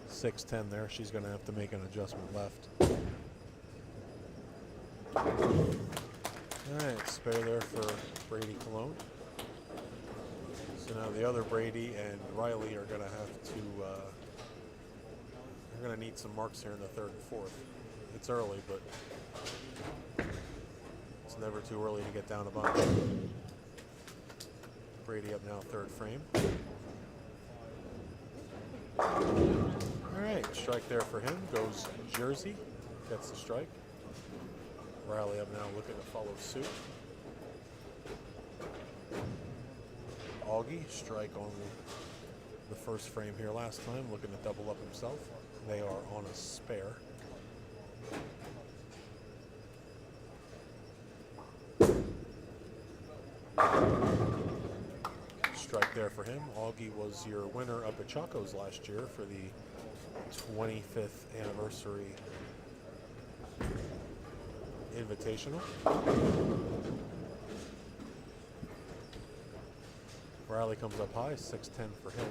6-10 there. She's going to have to make an adjustment left. All right, spare there for Brady Cologne. So now the other Brady and Riley are going to have to, they're going to need some marks here in the third and fourth. It's early, but it's never too early to get down a bunch. Brady up now, third frame. All right, strike there for him. Goes Jersey, gets the strike. Riley up now looking to follow suit. Augie, strike on the first frame here last time, looking to double up himself. They are on a spare. Strike there for him. Augie was your winner up at Chaco's last year for the 25th anniversary Invitational. Riley comes up high, 6-10 for him.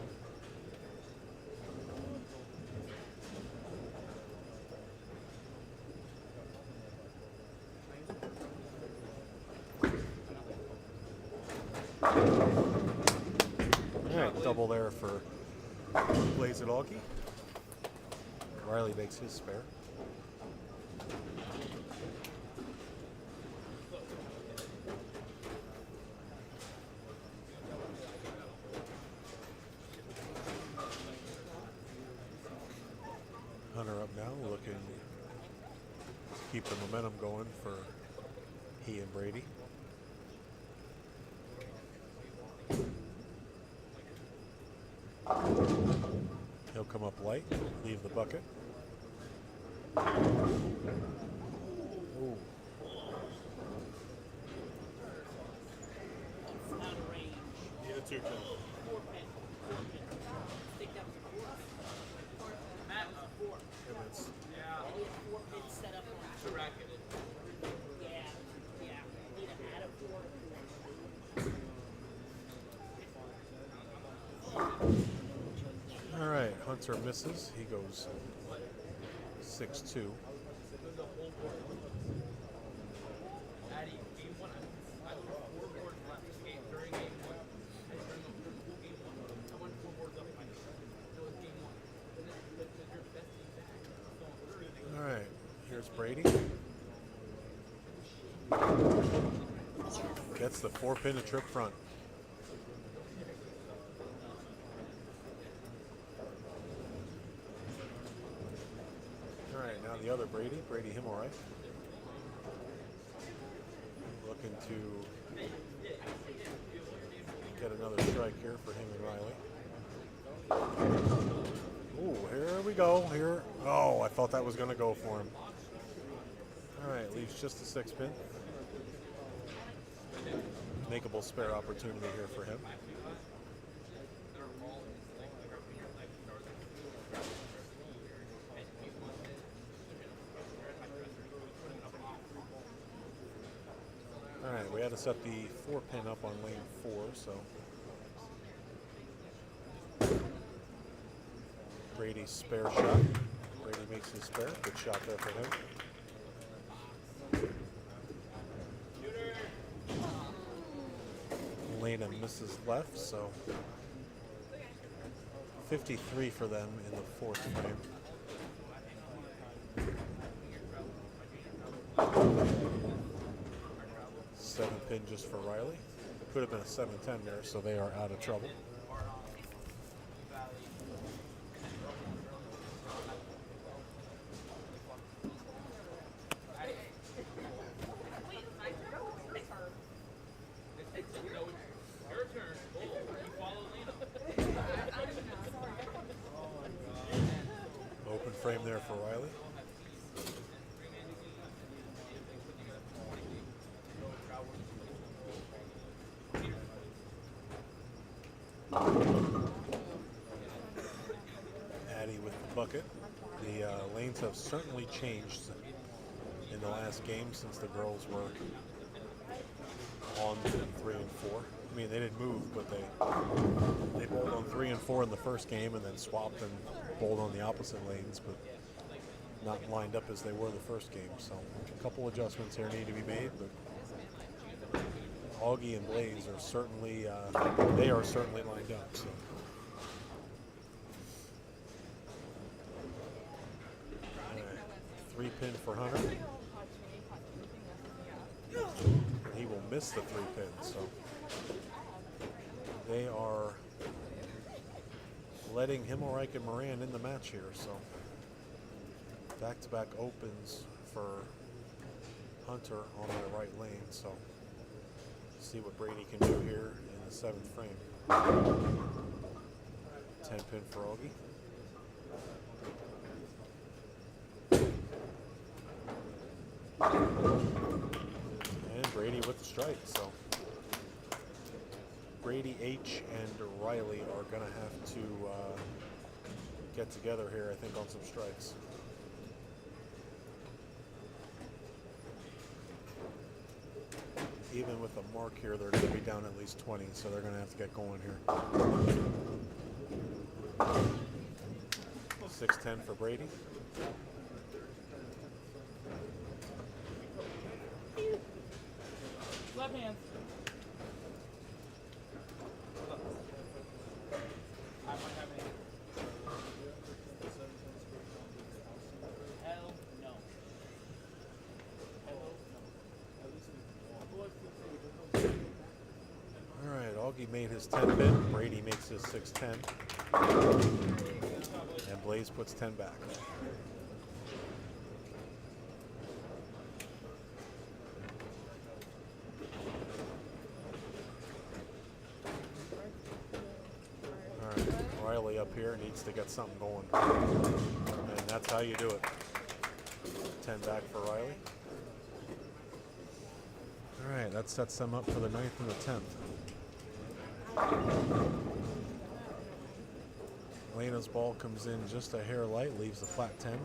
All right, double there for Blaze at Augie. Riley makes his spare. Hunter up now, looking to keep the momentum going for he and Brady. He'll come up light, leave the bucket. Ooh. Need a 2 pin. All right, Hunter misses. He goes 6-2. All right, here's Brady. Gets the 4-pin to trip front. All right, now the other Brady Himmelreich. Looking to get another strike here for him and Riley. Ooh, here we go. Here. Oh, I thought that was going to go for him. All right, leaves just a 6-pin. Makeable spare opportunity here for him. All right, we had to set the 4-pin up on lane 4, so Brady's spare shot. Brady makes his spare. Good shot there for him. Lena misses left, so 53 for them in the 4th frame. Seven pin just for Riley. Could have been a 7-10 there, so they are out of trouble. Open frame there for Riley. Addie with the bucket. The lanes have certainly changed the last game since the girls were on 3 and 4. I mean, they didn't move, but they bowled on 3 and 4 in the first game, and then swapped and bowled on the opposite lanes, but not lined up as they were the first game. So a couple adjustments here need to be made, but Augie and Blaze are certainly they are certainly lined up. So. All right. 3-pin for Hunter. He will miss the 3-pin, so they are letting Himmelreich and Moran in the match here. So back-to-back opens for Hunter on the right lane. So see what Brady can do here in the 7th frame. 10-pin for Augie. And Brady with the strike. So Brady, H, and Riley are going to have to get together here, I think, on some strikes. Even with a mark here, they're going to be down at least 20, so they're going to have to get going here. 6-10 for Brady. Left hand. I might have any. Hell no. All right, Augie made his 10-pin. Brady makes his 6-10. And Blaze puts 10 back. All right, Riley up here needs to get something going. And that's how you do it. 10 back for Riley. All right, that sets them up for the 9th and the 10th. Lena's ball comes in just a hair light, leaves the flat 10.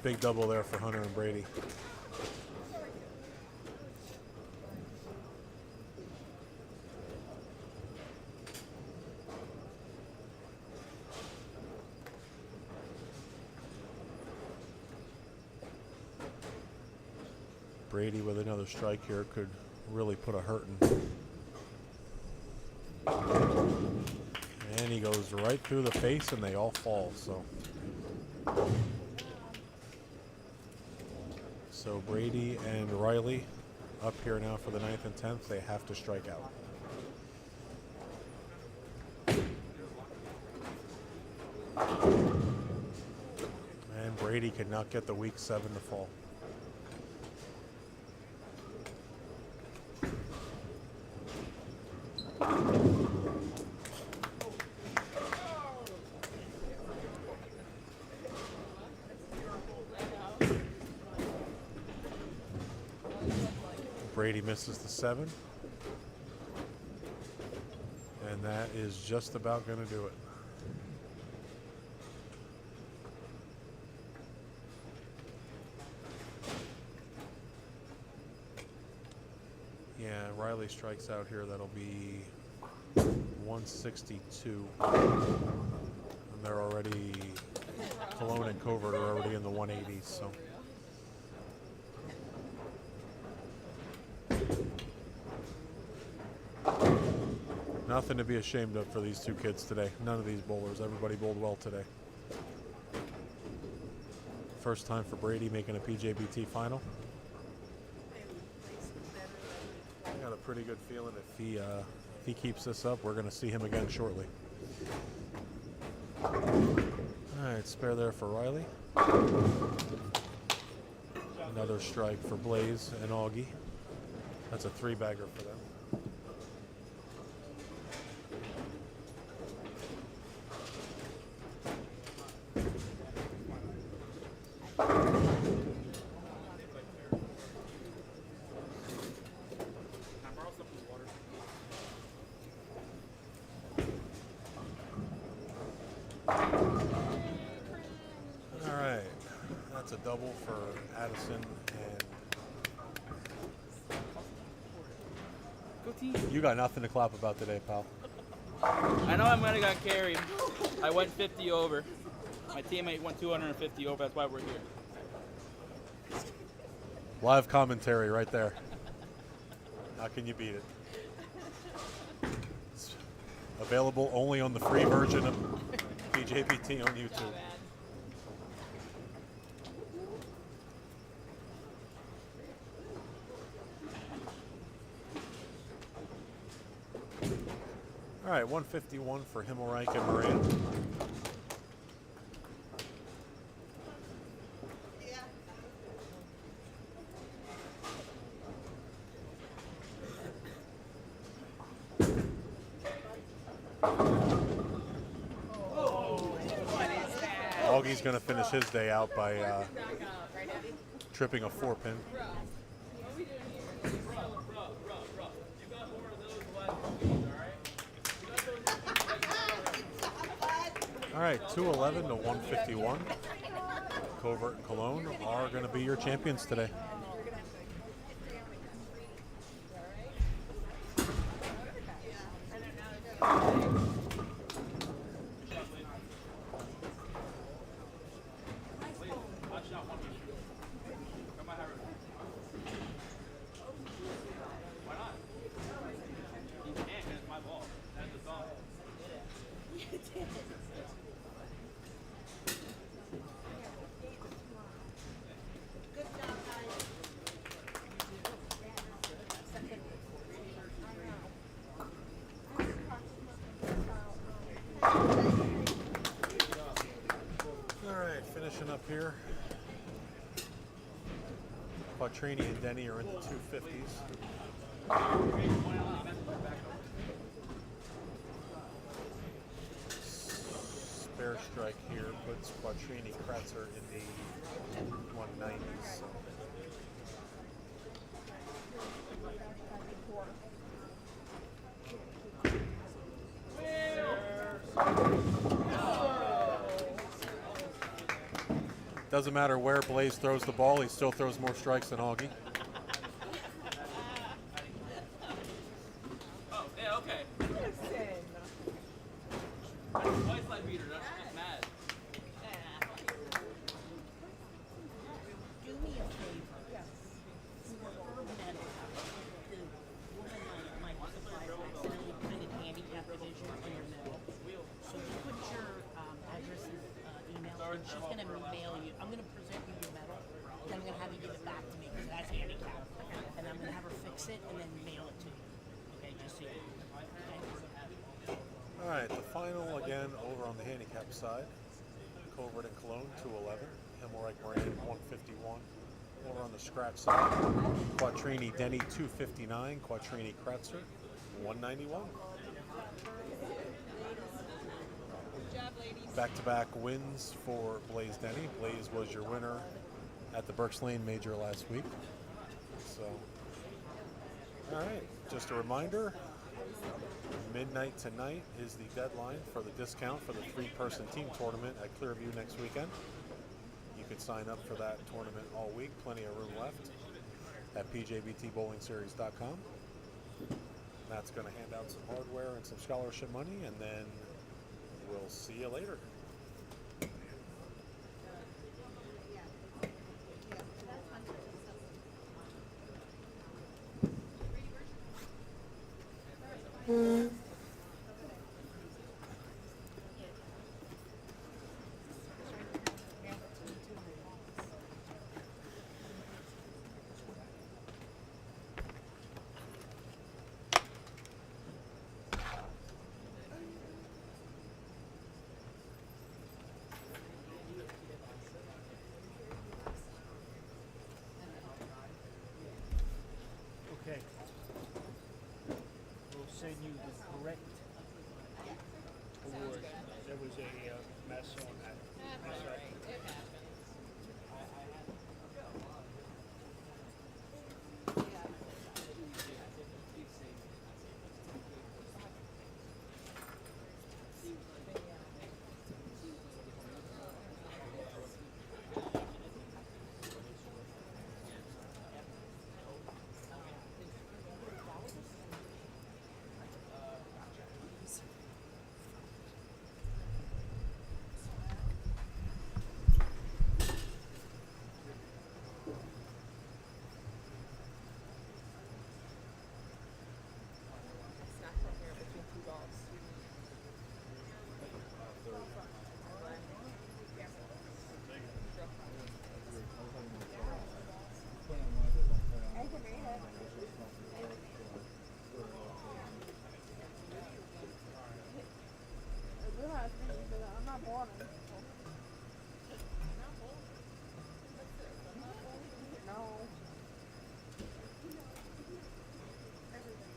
Big double there for Hunter and Brady. Brady with another strike here could really put a hurting. And he goes right through the face and they all fall. So Brady and Riley up here now for the 9th and 10th. They have to strike out. And Brady could not get the weak 7 to fall. Brady misses the 7. And that is just about going to do it. Yeah, Riley strikes out here. That'll be 162. And they're already, Cologne and Covert are already in the 180s, so. Nothing to be ashamed of for these two kids today. None of these bowlers. Everybody bowled well today. First time for Brady making a PJBT final. I got a pretty good feeling if he keeps this up, we're going to see him again shortly. All right, spare there for Riley. Another strike for Blaze and Augie. That's a 3-bagger for them. It's a double for Addison and Go team. you got nothing to clap about today, pal. I know I'm gonna got carried. I went 50 over. My teammate went 250 over. That's why we're here. Live commentary right there. How can you beat it? It's available only on the free version of PJBT on YouTube. All right, 151 for Himmelreich and Moran. Augie's going to finish his day out by tripping a 4-pin. All right, 211 to 151. Covert and Cologne are going to be your champions today. Finishing up here, Quattrini and Denny are in the 250s. Spare strike here puts Quattrini Kratzer in the 190s. Doesn't matter where Blaze throws the ball, he still throws more strikes than Augie. Oh, yeah, okay. Twice like beater, that's just mad. Do me a favor. Yes. For her medal, the woman might accidentally put in handicap division in your medal. So you put your address and email, and she's going to mail you. I'm going to present you your medal, then I'm going to have you give it back to me because that's handicap. And I'm going to have her fix it and then mail it to you. Okay, just so you know. Okay? All right, the final again over on the handicap side. Covert and Cologne 211, Himmelreich Moran 151. Over on the scratch side, Quattrini Denny 259, Quattrini Kratzer 191. Back-to-back wins for Blaze Denny. Blaze was your winner at the Berks Lane Major last week. So, all right, just a reminder, midnight tonight is the deadline for the discount for the 3-person team tournament at Clearview next weekend. You can sign up for that tournament all week, plenty of room left at pjbtbowlingseries.com. That's going to hand out some hardware and some scholarship money, and then we'll see you later. Okay. We'll send you the correct award. There was a mess on that. not born. No. Everything.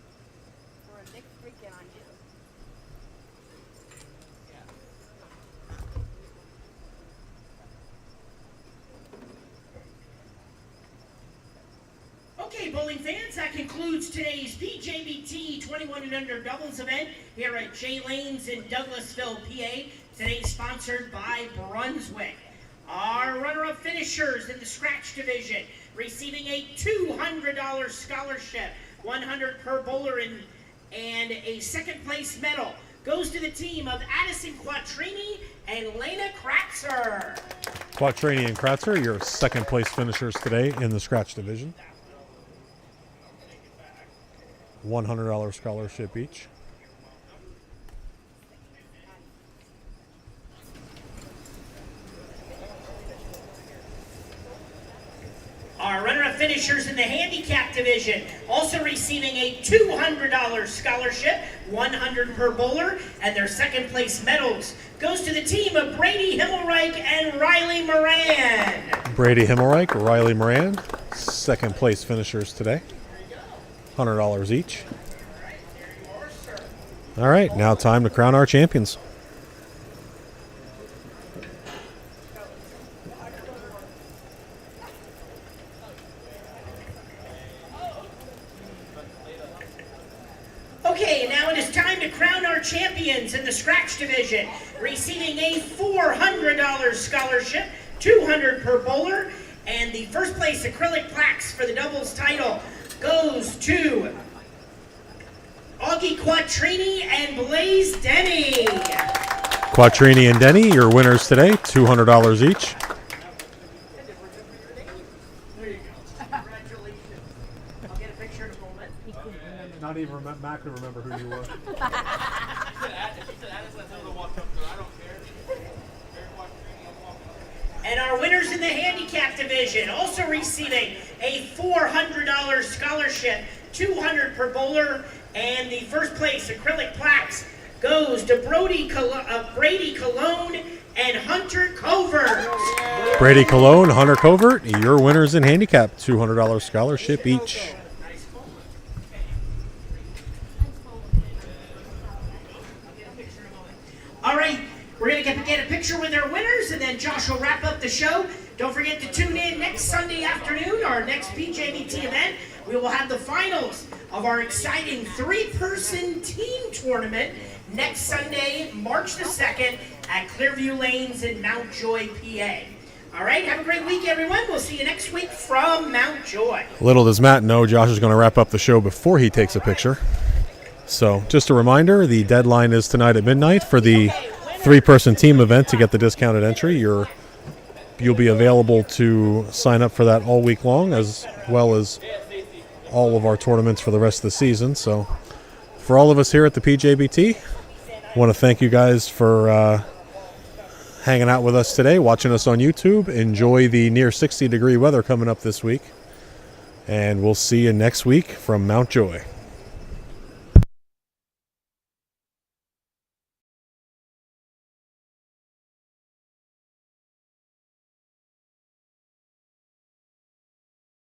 For a next weekend on you. Okay, bowling fans, that concludes today's PJBT 21 and under doubles event here at Jay Lanes in Douglasville, PA. Today sponsored by Brunswick. Our runner-up finishers in the scratch division receiving a $200 scholarship, 100 per bowler, and a second place medal goes to the team of Addison Quattrini and Lena Kratzer. Quattrini and Kratzer, your second place finishers today in the scratch division. $100 scholarship each. Our runner-up finishers in the handicap division also receiving a $200 scholarship, 100 per bowler, and their second place medals goes to the team of Brady Himmelreich and Riley Moran. Brady Himmelreich, Riley Moran, second place finishers today. $100 each. All right, now time to crown our champions. Okay, now it is time to crown our champions in the scratch division, receiving a $400 scholarship, 200 per bowler, and the first place acrylic plaques for the doubles title goes to Augie Quattrini and Blaze Denny. Quattrini and Denny, your winners today, $200 each. There you go. Congratulations. I'll get a picture in a moment. Not even Matt could remember who you were. And our winners in the handicap division also receiving a $400 scholarship, 200 per bowler, and the first place acrylic plaques goes to Brady Cologne and Hunter Covert. Brady Cologne, Hunter Covert, your winners in handicap, $200 scholarship each. All right, we're going to get a picture with our winners, and then Josh will wrap up the show. Don't forget to tune in next Sunday afternoon, our next PJBT event. We will have the finals of our exciting three-person team tournament next Sunday, March the 2nd, at Clearview Lanes in Mount Joy, PA. All right, have a great week, everyone. We'll see you next week from Mount Joy. Little does Matt know, Josh is going to wrap up the show before he takes a picture. So just a reminder, the deadline is tonight at midnight for the three-person team event to get the discounted entry. You'll be available to sign up for that all week long, as well as all of our tournaments for the rest of the season. So for all of us here at the PJBT, I want to thank you guys for hanging out with us today, watching us on YouTube. Enjoy the near 60-degree weather coming up this week, and we'll see you next week from Mount Joy.